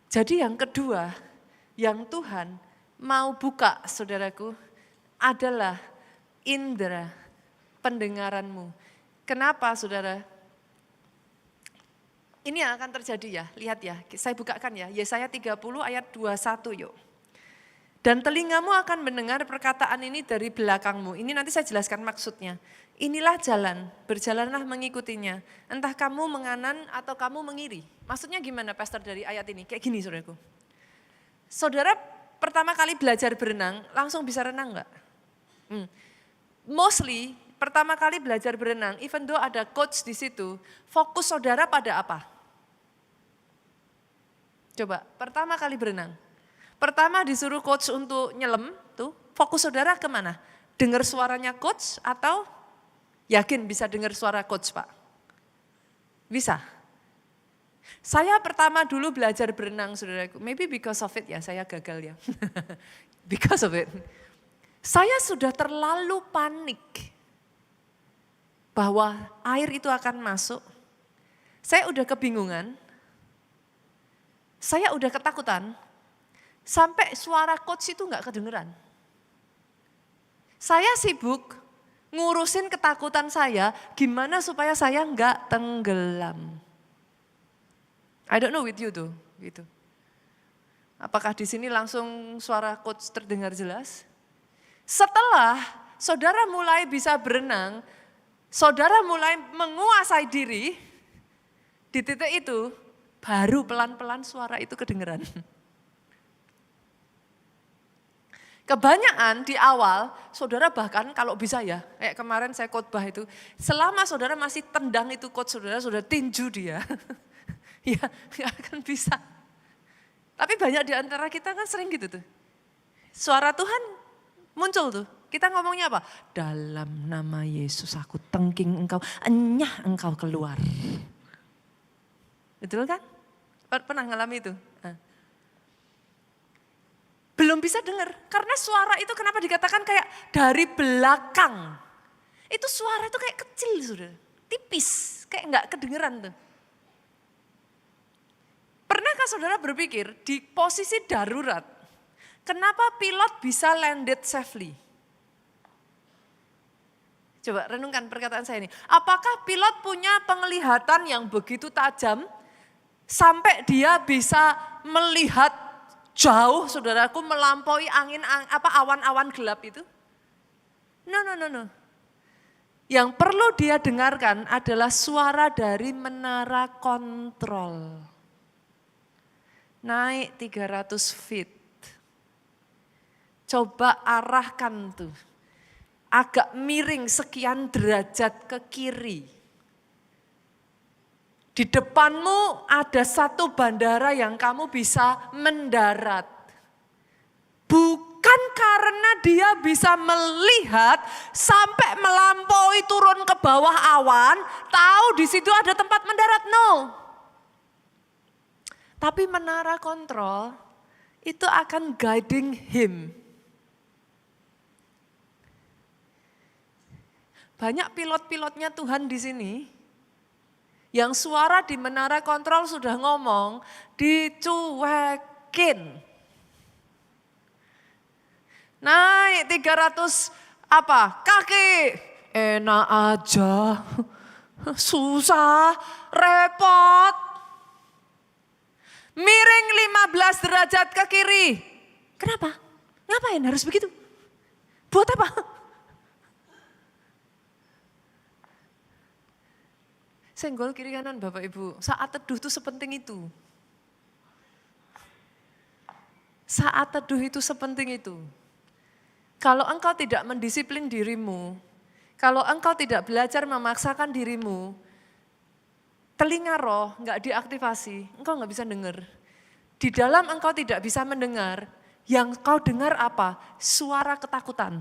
Jadi yang kedua, yang Tuhan mau buka saudaraku adalah indera pendengaranmu. Kenapa saudara? Ini yang akan terjadi ya, lihat ya, saya bukakan ya, Yesaya 30 ayat 21 yuk. Dan telingamu akan mendengar perkataan ini dari belakangmu. Ini nanti saya jelaskan maksudnya. Inilah jalan, berjalanlah mengikutinya. Entah kamu menganan atau kamu mengiri. Maksudnya gimana pastor dari ayat ini? Kayak gini saudaraku. Saudara pertama kali belajar berenang, langsung bisa renang enggak? Mostly pertama kali belajar berenang, even though ada coach di situ, fokus saudara pada apa? Coba, pertama kali berenang. Pertama disuruh coach untuk nyelam, tuh fokus saudara kemana? Dengar suaranya coach atau yakin bisa dengar suara coach Pak? Bisa. Saya pertama dulu belajar berenang saudaraku, maybe because of it ya, saya gagal ya. Because of it. Saya sudah terlalu panik bahwa air itu akan masuk. Saya udah kebingungan, saya udah ketakutan, sampai suara coach itu enggak kedengeran. Saya sibuk ngurusin ketakutan saya, gimana supaya saya enggak tenggelam. I don't know with you tuh, gitu. Apakah di sini langsung suara coach terdengar jelas? Setelah saudara mulai bisa berenang, saudara mulai menguasai diri, di titik itu baru pelan-pelan suara itu kedengeran. Kebanyakan di awal, saudara bahkan kalau bisa ya, kayak kemarin saya khotbah itu, selama saudara masih tendang itu coach saudara, sudah tinju dia, ya gak akan bisa. Tapi banyak di antara kita kan sering gitu tuh. Suara Tuhan muncul tuh, kita ngomongnya apa? Dalam nama Yesus aku tengking engkau, enyah engkau keluar. Betul kan? Pernah ngalami itu? Belum bisa dengar, karena suara itu kenapa dikatakan kayak dari belakang. Itu suara itu kayak kecil sudah, tipis, kayak enggak kedengeran tuh. Pernahkah saudara berpikir di posisi darurat, kenapa pilot bisa landed safely? Coba renungkan perkataan saya ini. Apakah pilot punya penglihatan yang begitu tajam sampai dia bisa melihat jauh saudaraku melampaui angin awan-awan gelap itu? No. Yang perlu dia dengarkan adalah suara dari menara kontrol. Naik 300 feet. Coba arahkan tuh. Agak miring sekian derajat ke kiri. Di depanmu ada satu bandara yang kamu bisa mendarat. Bukan karena dia bisa melihat sampai melampaui turun ke bawah awan, tahu di situ ada tempat mendarat, no. Tapi menara kontrol itu akan guiding him. Banyak pilot-pilotnya Tuhan di sini. Yang suara di menara kontrol sudah ngomong, dicuekin. Naik 300 kaki, enak aja, susah, repot. Miring 15 derajat ke kiri. Kenapa? Ngapain harus begitu? Buat apa? Senggol kiri kanan Bapak Ibu, saat teduh itu sepenting itu. Saat teduh itu sepenting itu. Kalau engkau tidak mendisiplin dirimu, kalau engkau tidak belajar memaksakan dirimu, telinga roh enggak diaktifasi, engkau enggak bisa dengar. Di dalam engkau tidak bisa mendengar, yang kau dengar apa? Suara ketakutan.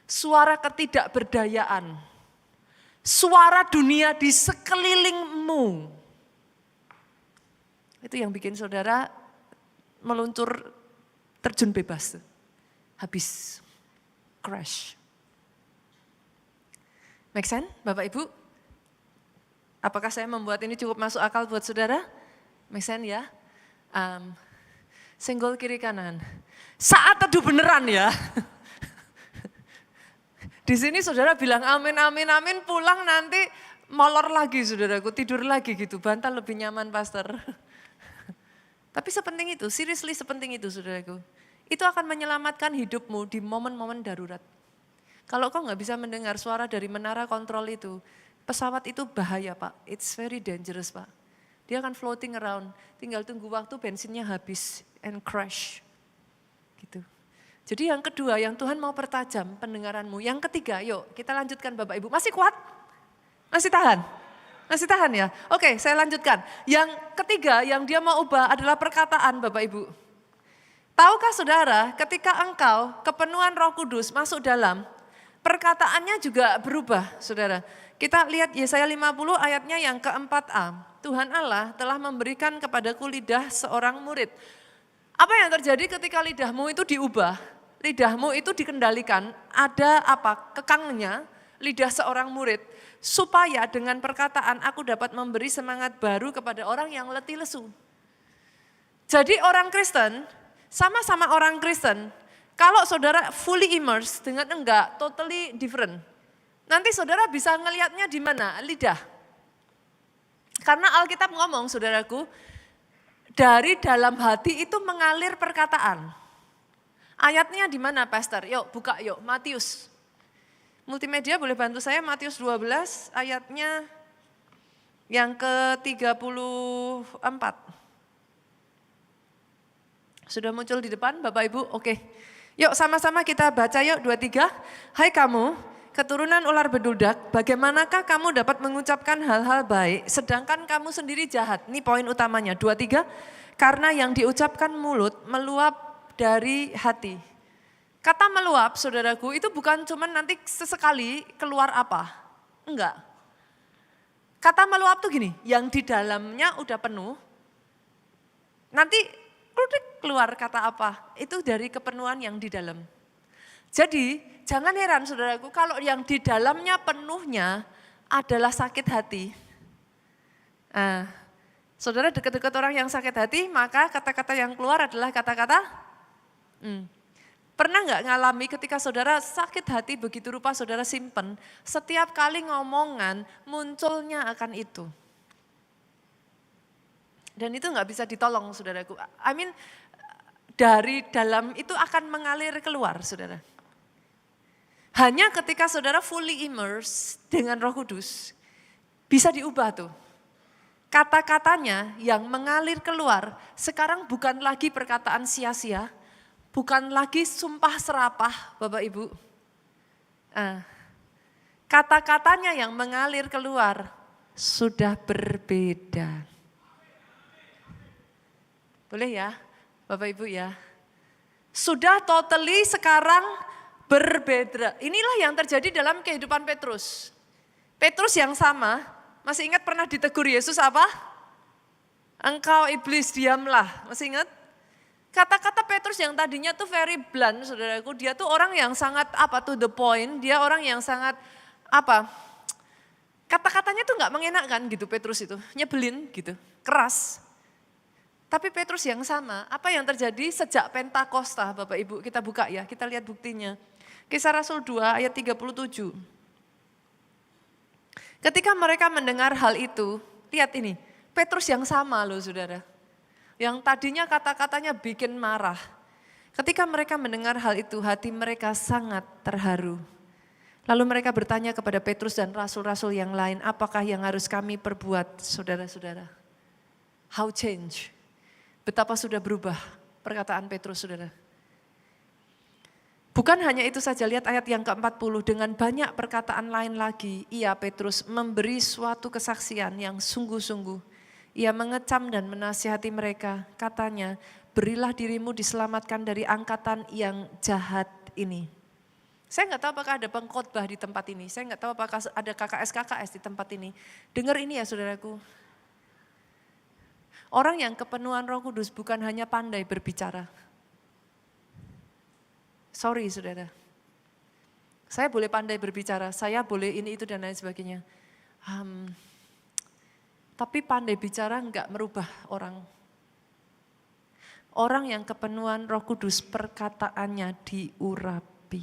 Suara ketidakberdayaan. Suara dunia di sekelilingmu. Itu yang bikin saudara meluncur terjun bebas. Habis, crash. Make sense Bapak Ibu? Apakah saya membuat ini cukup masuk akal buat saudara? Make sense ya? Senggol kiri kanan. Saat teduh beneran ya. Di sini saudara bilang amin, amin, amin, pulang nanti molor lagi saudaraku, tidur lagi gitu, bantal lebih nyaman pastor. Tapi sepenting itu, seriously sepenting itu saudaraku. itu akan menyelamatkan hidupmu di momen-momen darurat. Kalau kau nggak bisa mendengar suara dari menara kontrol itu, pesawat itu bahaya Pak, it's very dangerous Pak. Dia akan floating around, tinggal tunggu waktu bensinnya habis and crash. Gitu. Jadi yang kedua, yang Tuhan mau pertajam pendengaranmu. Yang ketiga, yuk kita lanjutkan Bapak Ibu. Masih kuat? Masih tahan? Masih tahan ya? Oke, saya lanjutkan. Yang ketiga yang dia mau ubah adalah perkataan Bapak Ibu. Tahukah saudara, ketika engkau kepenuhan Roh Kudus masuk dalam, perkataannya juga berubah saudara. Kita lihat Yesaya 50 ayatnya yang keempat-A. Tuhan Allah telah memberikan kepadaku lidah seorang murid. Apa yang terjadi ketika lidahmu itu diubah? Lidahmu itu dikendalikan, ada apa? Kekangnya lidah seorang murid. Supaya dengan perkataan aku dapat memberi semangat baru kepada orang yang letih lesu. Jadi orang Kristen, sama-sama orang Kristen, kalau saudara fully immersed dengan enggak, totally different. Nanti saudara bisa ngelihatnya di mana? Lidah. Karena Alkitab ngomong saudaraku, dari dalam hati itu mengalir perkataan. Ayatnya di mana Pastor? Yuk buka yuk, Matius. Multimedia boleh bantu saya, Matius 12 ayatnya yang ke-34. Sudah muncul di depan Bapak Ibu? Oke. Yuk sama-sama kita baca yuk 23. Hai kamu, keturunan ular bedudak, bagaimanakah kamu dapat mengucapkan hal-hal baik sedangkan kamu sendiri jahat? Ini poin utamanya, 23. Karena yang diucapkan mulut meluap dari hati. Kata meluap saudaraku itu bukan cuma nanti sesekali keluar apa. Enggak. Kata meluap tuh gini, yang di dalamnya udah penuh. Nanti keluar kata apa, itu dari kepenuhan yang di dalam. Jadi jangan heran saudaraku kalau yang di dalamnya penuhnya adalah sakit hati. Saudara dekat-dekat orang yang sakit hati, maka kata-kata yang keluar adalah kata-kata Pernah nggak ngalami ketika saudara sakit hati begitu rupa saudara simpen, setiap kali ngomongan munculnya akan itu. Dan itu nggak bisa ditolong saudaraku. Dari dalam itu akan mengalir keluar saudara. Hanya ketika saudara fully immersed dengan Roh Kudus, bisa diubah tuh. Kata-katanya yang mengalir keluar sekarang bukan lagi perkataan sia-sia, bukan lagi sumpah serapah Bapak Ibu. Kata-katanya yang mengalir keluar sudah berbeda. Boleh ya Bapak Ibu ya. Sudah totally sekarang berbeda. Inilah yang terjadi dalam kehidupan Petrus. Petrus yang sama, masih ingat pernah ditegur Yesus apa? Engkau iblis diamlah, masih ingat? Kata-kata Petrus yang tadinya tuh very blunt saudaraku, dia tuh orang yang sangat to the point, dia orang yang sangat kata-katanya tuh gak mengenakkan gitu Petrus itu, nyebelin gitu, keras. Tapi Petrus yang sama, apa yang terjadi sejak Pentakosta Bapak Ibu, kita buka ya, kita lihat buktinya. Kisah Rasul 2 ayat 37. Ketika mereka mendengar hal itu, lihat ini, Petrus yang sama loh saudara. Yang tadinya kata-katanya bikin marah. Ketika mereka mendengar hal itu, hati mereka sangat terharu. Lalu mereka bertanya kepada Petrus dan rasul-rasul yang lain, apakah yang harus kami perbuat saudara-saudara? How change? Betapa sudah berubah perkataan Petrus saudara. Bukan hanya itu saja, lihat ayat yang ke-40, dengan banyak perkataan lain lagi, ia Petrus memberi suatu kesaksian yang sungguh-sungguh. Ia mengecam dan menasihati mereka, katanya, berilah dirimu diselamatkan dari angkatan yang jahat ini. Saya nggak tahu apakah ada pengkhotbah di tempat ini, saya nggak tahu apakah ada KKS di tempat ini. Dengar ini ya saudaraku. Orang yang kepenuhan Roh Kudus bukan hanya pandai berbicara. Sorry saudara. Saya boleh pandai berbicara, saya boleh ini itu dan lain sebagainya. Tapi pandai bicara enggak merubah orang. Orang yang kepenuhan Roh Kudus perkataannya diurapi.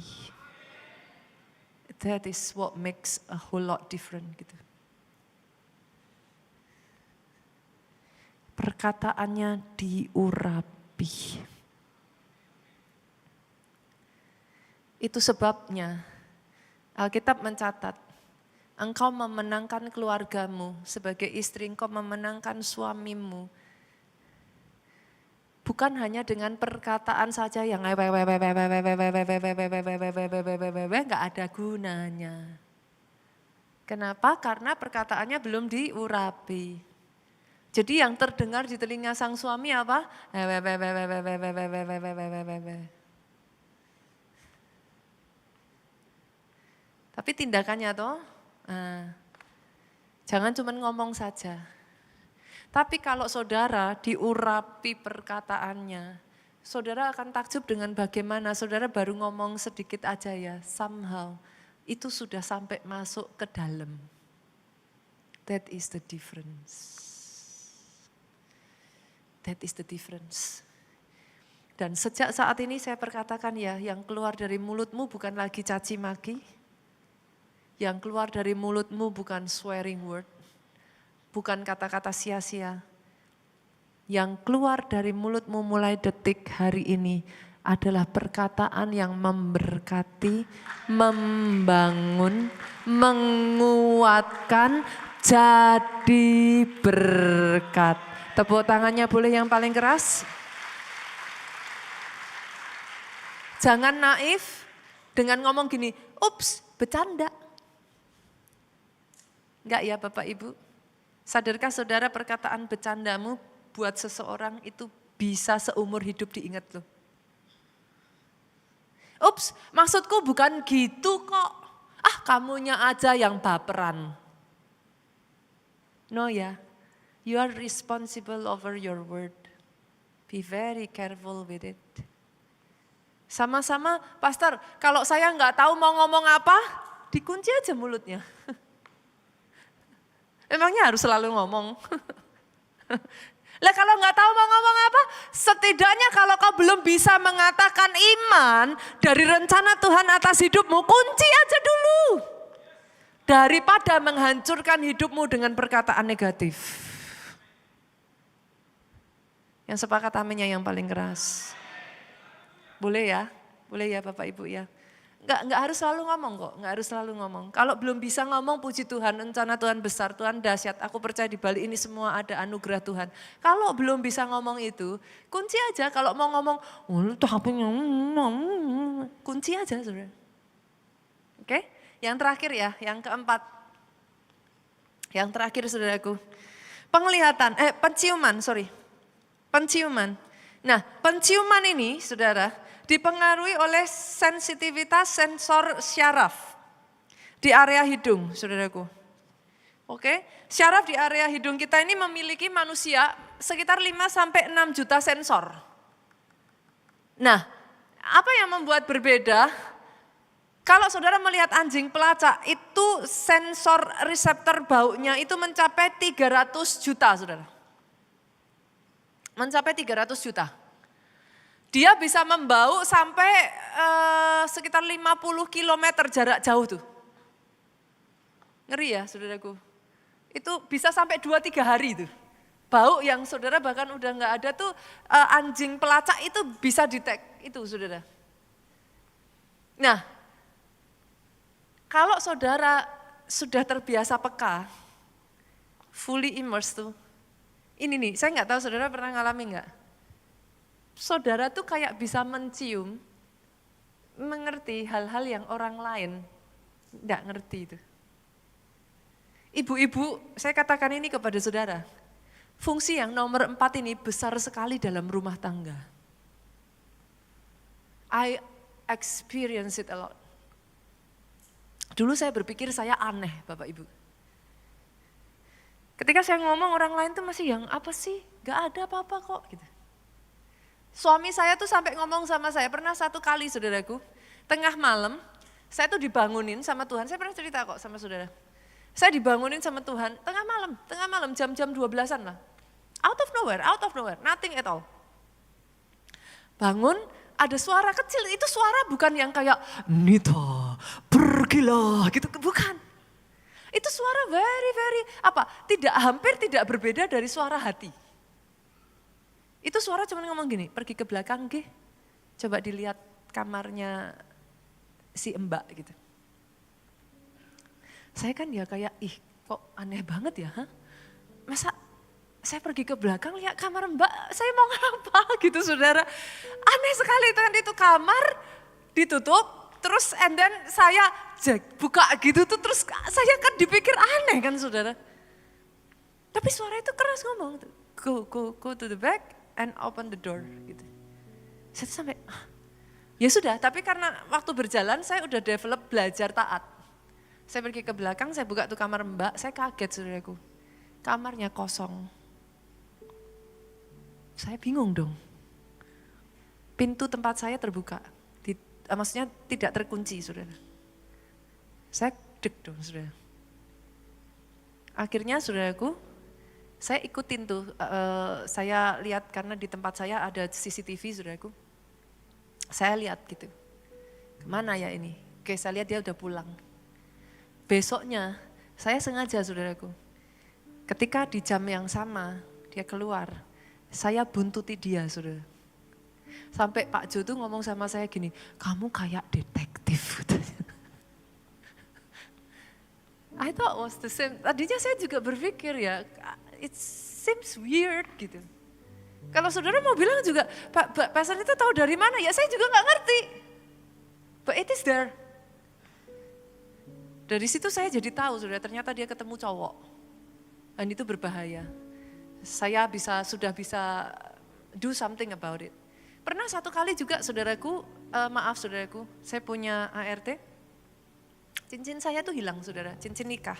That is what makes a whole lot different gitu. Perkataannya diurapi. Itu sebabnya Alkitab mencatat, engkau memenangkan keluargamu sebagai istri, engkau memenangkan suamimu. Bukan hanya dengan perkataan saja yang nggak ada gunanya. Kenapa? Karena perkataannya belum diurapi. Jadi yang terdengar di telinga sang suami apa? Tapi tindakannya toh, jangan cuma ngomong saja. Tapi kalau saudara diurapi perkataannya, saudara akan takjub dengan bagaimana saudara baru ngomong sedikit aja ya, somehow itu sudah sampai masuk ke dalam. That is the difference. That is the difference. Dan sejak saat ini saya perkatakan ya, yang keluar dari mulutmu bukan lagi caci maki, yang keluar dari mulutmu bukan swearing word, bukan kata-kata sia-sia. Yang keluar dari mulutmu mulai detik hari ini adalah perkataan yang memberkati, membangun, menguatkan, jadi berkat. Tepuk tangannya boleh yang paling keras. Jangan naif dengan ngomong gini, ups, bercanda. Enggak ya Bapak Ibu? Sadarkah saudara perkataan bercandamu buat seseorang itu bisa seumur hidup diingat loh. Ups, maksudku bukan gitu kok. Ah, kamunya aja yang baperan. No ya, you are responsible over your word. Be very careful with it. Sama-sama, Pastor, kalau saya nggak tahu mau ngomong apa, dikunci aja mulutnya. Emangnya harus selalu ngomong? Lah kalau nggak tahu mau ngomong apa, setidaknya kalau kau belum bisa mengatakan iman dari rencana Tuhan atas hidupmu, kunci aja dulu. Daripada menghancurkan hidupmu dengan perkataan negatif. Yang sepakat aminnya yang paling keras. Boleh ya Bapak Ibu ya. Enggak harus selalu ngomong kok, enggak harus selalu ngomong. Kalau belum bisa ngomong, puji Tuhan, rencana Tuhan besar, Tuhan dahsyat. Aku percaya di balik ini semua ada anugerah Tuhan. Kalau belum bisa ngomong itu, kunci aja. Kalau mau ngomong, kunci aja saudara. Oke, yang terakhir ya, yang keempat. Yang terakhir saudaraku, penciuman. Nah, penciuman ini saudara, dipengaruhi oleh sensitivitas sensor syaraf di area hidung, saudaraku. Oke, syaraf di area hidung kita ini memiliki manusia sekitar 5-6 juta sensor. Nah, apa yang membuat berbeda? Kalau saudara melihat anjing pelacak, itu sensor reseptor baunya itu mencapai 300 juta, saudara. Mencapai 300 juta. Dia bisa membau sampai sekitar 50 km jarak jauh tuh. Ngeri ya saudaraku. Itu bisa sampai 2-3 hari tuh. Bau yang saudara bahkan udah gak ada tuh anjing pelacak itu bisa detect itu saudara. Nah, kalau saudara sudah terbiasa peka, fully immersed tuh. Ini nih, saya gak tahu saudara pernah ngalami gak? Saudara tuh kayak bisa mencium, mengerti hal-hal yang orang lain enggak ngerti itu. Ibu-ibu, saya katakan ini kepada saudara, fungsi yang nomor 4 ini besar sekali dalam rumah tangga. I experience it a lot. Dulu saya berpikir saya aneh Bapak Ibu. Ketika saya ngomong orang lain tuh masih yang apa sih, gak ada apa-apa kok gitu. Suami saya tuh sampai ngomong sama saya, pernah satu kali saudaraku, tengah malam, saya tuh dibangunin sama Tuhan, saya pernah cerita kok sama saudara. Saya dibangunin sama Tuhan, tengah malam jam-jam 12-an lah. Out of nowhere, nothing at all. Bangun, ada suara kecil, itu suara bukan yang kayak, Nita, pergilah, gitu, bukan. Itu suara hampir tidak berbeda dari suara hati. Itu suara cuma ngomong gini, pergi ke belakang, coba dilihat kamarnya si Mbak gitu. Saya kan ya kayak, kok aneh banget ya, masa saya pergi ke belakang lihat kamar Mbak, saya mau ngapa gitu saudara. Aneh sekali kan itu kamar ditutup, terus and then saya buka gitu tuh, terus saya kan dipikir aneh kan saudara. Tapi suara itu keras ngomong, go to the back and open the door gitu. Saya tuh sampai, ya sudah, tapi karena waktu berjalan saya udah develop belajar taat. Saya pergi ke belakang, saya buka tuh kamar Mbak, saya kaget saudaraku. Kamarnya kosong. Saya bingung dong. Pintu tempat saya terbuka, maksudnya tidak terkunci saudara. Saya deg dong saudara. Akhirnya saudaraku, saya ikutin tuh, saya lihat karena di tempat saya ada CCTV saudaraku. Saya lihat gitu, kemana ya ini? Oke, saya lihat dia udah pulang. Besoknya saya sengaja saudaraku, ketika di jam yang sama dia keluar, saya buntuti dia saudara. Sampai Pak Jo tuh ngomong sama saya gini, kamu kayak detektif. I thought was the same. Tadinya saya juga berpikir ya, it seems weird gitu. Kalau saudara mau bilang juga, Pak pastor itu tahu dari mana? Ya saya juga nggak ngerti. But it is there. Dari situ saya jadi tahu, saudara, ternyata dia ketemu cowok. Dan itu berbahaya. Saya sudah bisa do something about it. Pernah satu kali juga saudaraku, saudaraku, saya punya ART. Cincin saya tuh hilang saudara, cincin nikah.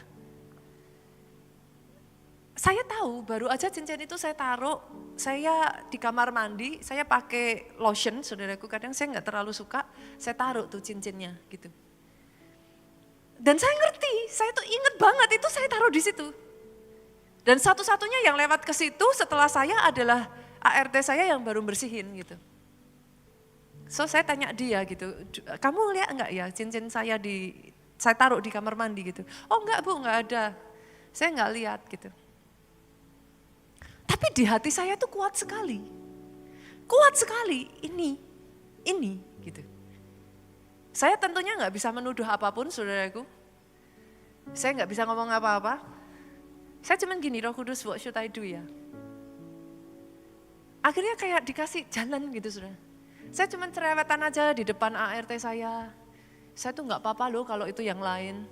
Saya tahu, baru aja cincin itu saya taruh, saya di kamar mandi, saya pakai lotion saudaraku, kadang saya nggak terlalu suka, saya taruh tuh cincinnya gitu. Dan saya ngerti, saya tuh inget banget itu saya taruh di situ. Dan satu-satunya yang lewat ke situ setelah saya adalah ART saya yang baru bersihin gitu. So saya tanya dia gitu, kamu lihat enggak ya cincin saya taruh di kamar mandi gitu. Oh enggak Bu, enggak ada. Saya enggak lihat gitu. Tapi di hati saya tuh kuat sekali. Kuat sekali ini gitu. Saya tentunya enggak bisa menuduh apapun saudaraku. Saya enggak bisa ngomong apa-apa. Saya cuman gini, Roh Kudus, what should I do ya? Akhirnya kayak dikasih jalan gitu saudara. Saya cuman cerewetan aja di depan ART saya. Saya tuh enggak apa-apa loh kalau itu yang lain.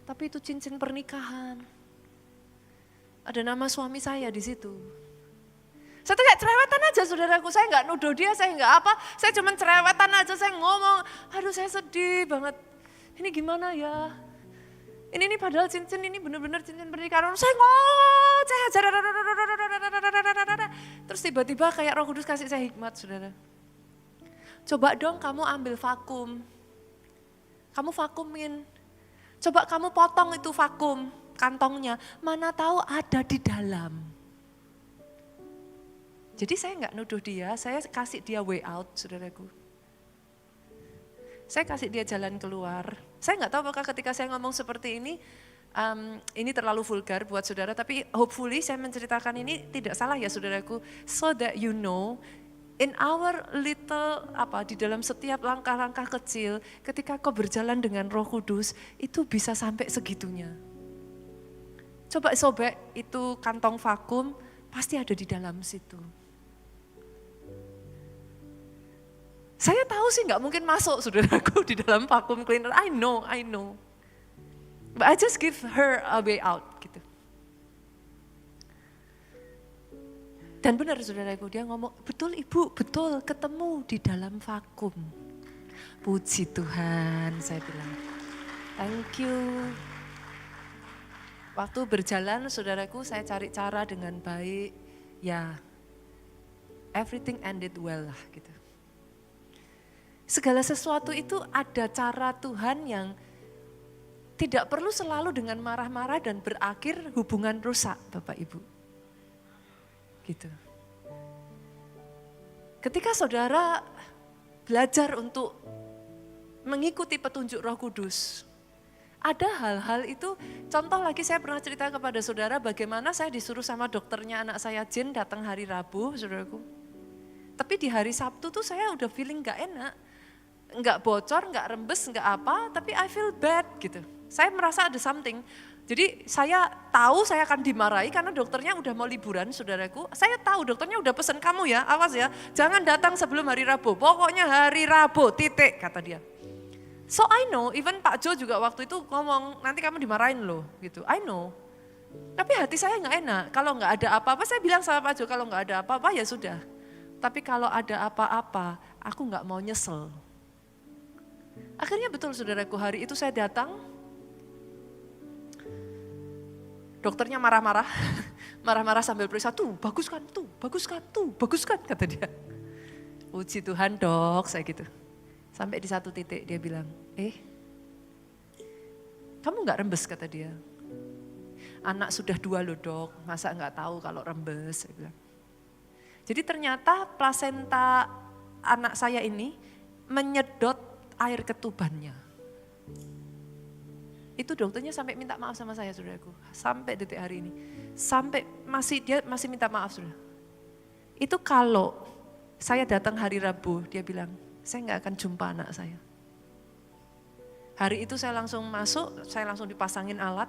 Tapi itu cincin pernikahan. Ada nama suami saya di situ. Saya tuh kayak cerewetan aja saudaraku, saya enggak nuduh dia, saya enggak apa. Saya cuman cerewetan aja, saya ngomong, aduh saya sedih banget. Ini gimana ya? Ini padahal cincin ini benar-benar cincin pernikahan. Saya ngoceh, terus tiba-tiba kayak Roh Kudus kasih saya hikmat saudara. Coba dong kamu ambil vakum. Kamu vakumin. Coba kamu potong itu vakum kantongnya. Mana tahu ada di dalam. Jadi saya enggak nuduh dia, saya kasih dia way out saudaraku. Saya kasih dia jalan keluar. Saya enggak tahu apakah ketika saya ngomong seperti ini terlalu vulgar buat saudara, tapi hopefully saya menceritakan ini tidak salah ya saudaraku. So that you know, in our little, di dalam setiap langkah-langkah kecil, ketika kau berjalan dengan Roh Kudus, itu bisa sampai segitunya. Coba sobek itu kantong vakum, pasti ada di dalam situ. Saya tahu sih nggak mungkin masuk saudaraku di dalam vacuum cleaner. I know. But I just give her a way out gitu. Dan benar saudaraku, dia ngomong, betul ibu, betul ketemu di dalam vakum. Puji Tuhan, saya bilang. Thank you. Waktu berjalan saudaraku, saya cari cara dengan baik. Ya, everything ended well lah gitu. Segala sesuatu itu ada cara Tuhan yang tidak perlu selalu dengan marah-marah dan berakhir hubungan rusak Bapak Ibu. Gitu. Ketika saudara belajar untuk mengikuti petunjuk Roh Kudus, ada hal-hal itu, contoh lagi saya pernah cerita kepada saudara bagaimana saya disuruh sama dokternya anak saya Jen datang hari Rabu, saudaraku. Tapi di hari Sabtu tuh saya udah feeling gak enak. Enggak bocor, enggak rembes, enggak apa, tapi I feel bad gitu. Saya merasa ada something. Jadi saya tahu saya akan dimarahi karena dokternya udah mau liburan, saudaraku. Saya tahu dokternya udah pesen, kamu ya, awas ya, jangan datang sebelum hari Rabu. Pokoknya hari Rabu, titik, kata dia. So I know, even Pak Jo juga waktu itu ngomong, nanti kamu dimarahin loh gitu. I know. Tapi hati saya nggak enak, kalau nggak ada apa-apa, saya bilang sama Pak Jo, kalau nggak ada apa-apa ya sudah. Tapi kalau ada apa-apa, aku nggak mau nyesel. Akhirnya betul saudaraku, hari itu saya datang, dokternya marah-marah, marah-marah sambil periksa, tuh bagus kan, tuh bagus kan, tuh bagus kan, kata dia. Puji Tuhan dok, saya gitu. Sampai di satu titik dia bilang, kamu gak rembes, kata dia. Anak sudah 2 loh dok, masa gak tahu kalau rembes, saya bilang. Jadi ternyata plasenta anak saya ini menyedot air ketubannya. Itu dokternya sampai minta maaf sama saya, saudaraku. Sampai detik hari ini. Sampai dia masih minta maaf, saudara. Itu kalau saya datang hari Rabu, dia bilang, saya nggak akan jumpa anak saya. Hari itu saya langsung masuk, saya langsung dipasangin alat.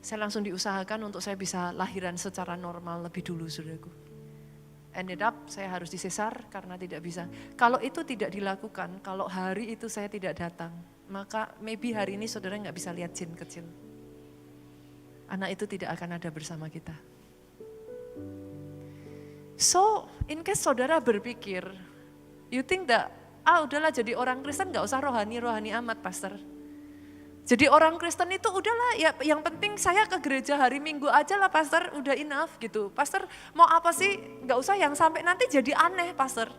Saya langsung diusahakan untuk saya bisa lahiran secara normal lebih dulu, saudaraku. Ended up saya harus disesar karena tidak bisa. Kalau itu tidak dilakukan, kalau hari itu saya tidak datang, maka maybe hari ini saudara nggak bisa lihat jin kecil. Anak itu tidak akan ada bersama kita. So, in case saudara berpikir, you think that, udahlah jadi orang Kristen nggak usah rohani-rohani amat, pastor. Jadi orang Kristen itu udahlah, ya yang penting saya ke gereja hari Minggu aja lah pastor, udah enough gitu. Pastor mau apa sih, nggak usah yang sampai nanti jadi aneh pastor.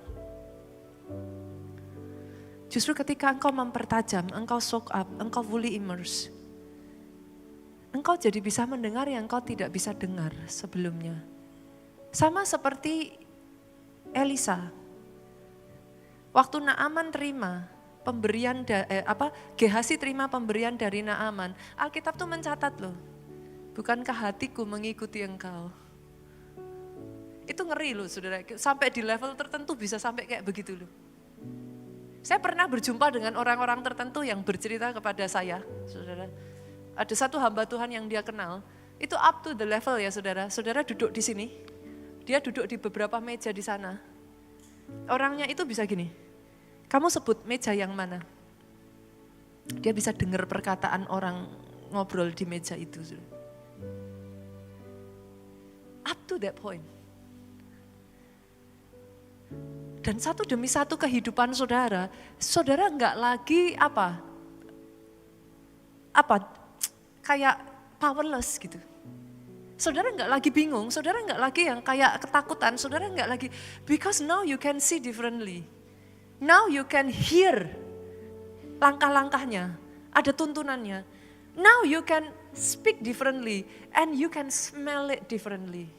Justru ketika engkau mempertajam, engkau soak up, engkau fully immerse. Engkau jadi bisa mendengar yang engkau tidak bisa dengar sebelumnya. Sama seperti Elisa. Waktu Naaman terima pemberian, Gehasi terima pemberian dari Naaman. Alkitab tuh mencatat loh, bukankah hatiku mengikuti engkau. Itu ngeri loh saudara, sampai di level tertentu bisa sampai kayak begitu loh. Saya pernah berjumpa dengan orang-orang tertentu yang bercerita kepada saya, saudara. Ada satu hamba Tuhan yang dia kenal, itu up to the level ya saudara. Saudara duduk di sini, dia duduk di beberapa meja di sana. Orangnya itu bisa gini, kamu sebut meja yang mana? Dia bisa dengar perkataan orang ngobrol di meja itu. Up to that point. Dan satu demi satu kehidupan saudara, saudara enggak lagi kayak powerless gitu. Saudara enggak lagi bingung, saudara enggak lagi yang kayak ketakutan, saudara enggak lagi, because now you can see differently. Now you can hear langkah-langkahnya, ada tuntunannya. Now you can speak differently and you can smell it differently.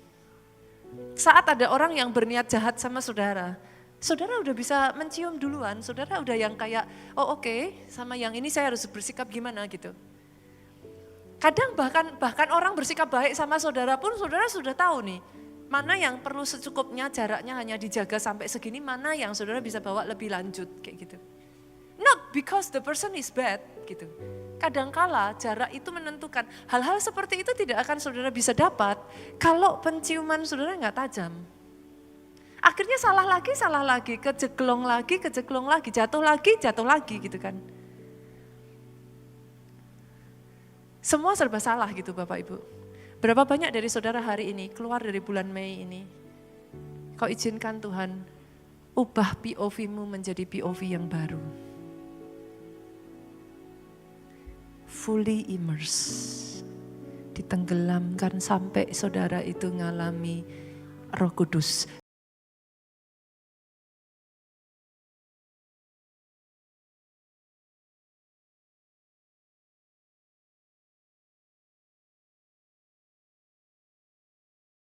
Saat ada orang yang berniat jahat sama saudara, saudara udah bisa mencium duluan, saudara udah yang kayak, oke, sama yang ini saya harus bersikap gimana gitu. Kadang bahkan orang bersikap baik sama saudara pun saudara sudah tahu nih, mana yang perlu secukupnya, jaraknya hanya dijaga sampai segini, mana yang saudara bisa bawa lebih lanjut kayak gitu. Not because the person is bad gitu. Kadangkala jarak itu menentukan, hal-hal seperti itu tidak akan saudara bisa dapat kalau penciuman saudara nggak tajam. Akhirnya salah lagi, keceklong lagi, jatuh lagi gitu kan. Semua serba salah gitu Bapak Ibu. Berapa banyak dari saudara hari ini keluar dari bulan Mei ini, kau izinkan Tuhan ubah POV-mu menjadi POV yang baru. Fully immerse, ditenggelamkan sampai saudara itu ngalami Roh Kudus.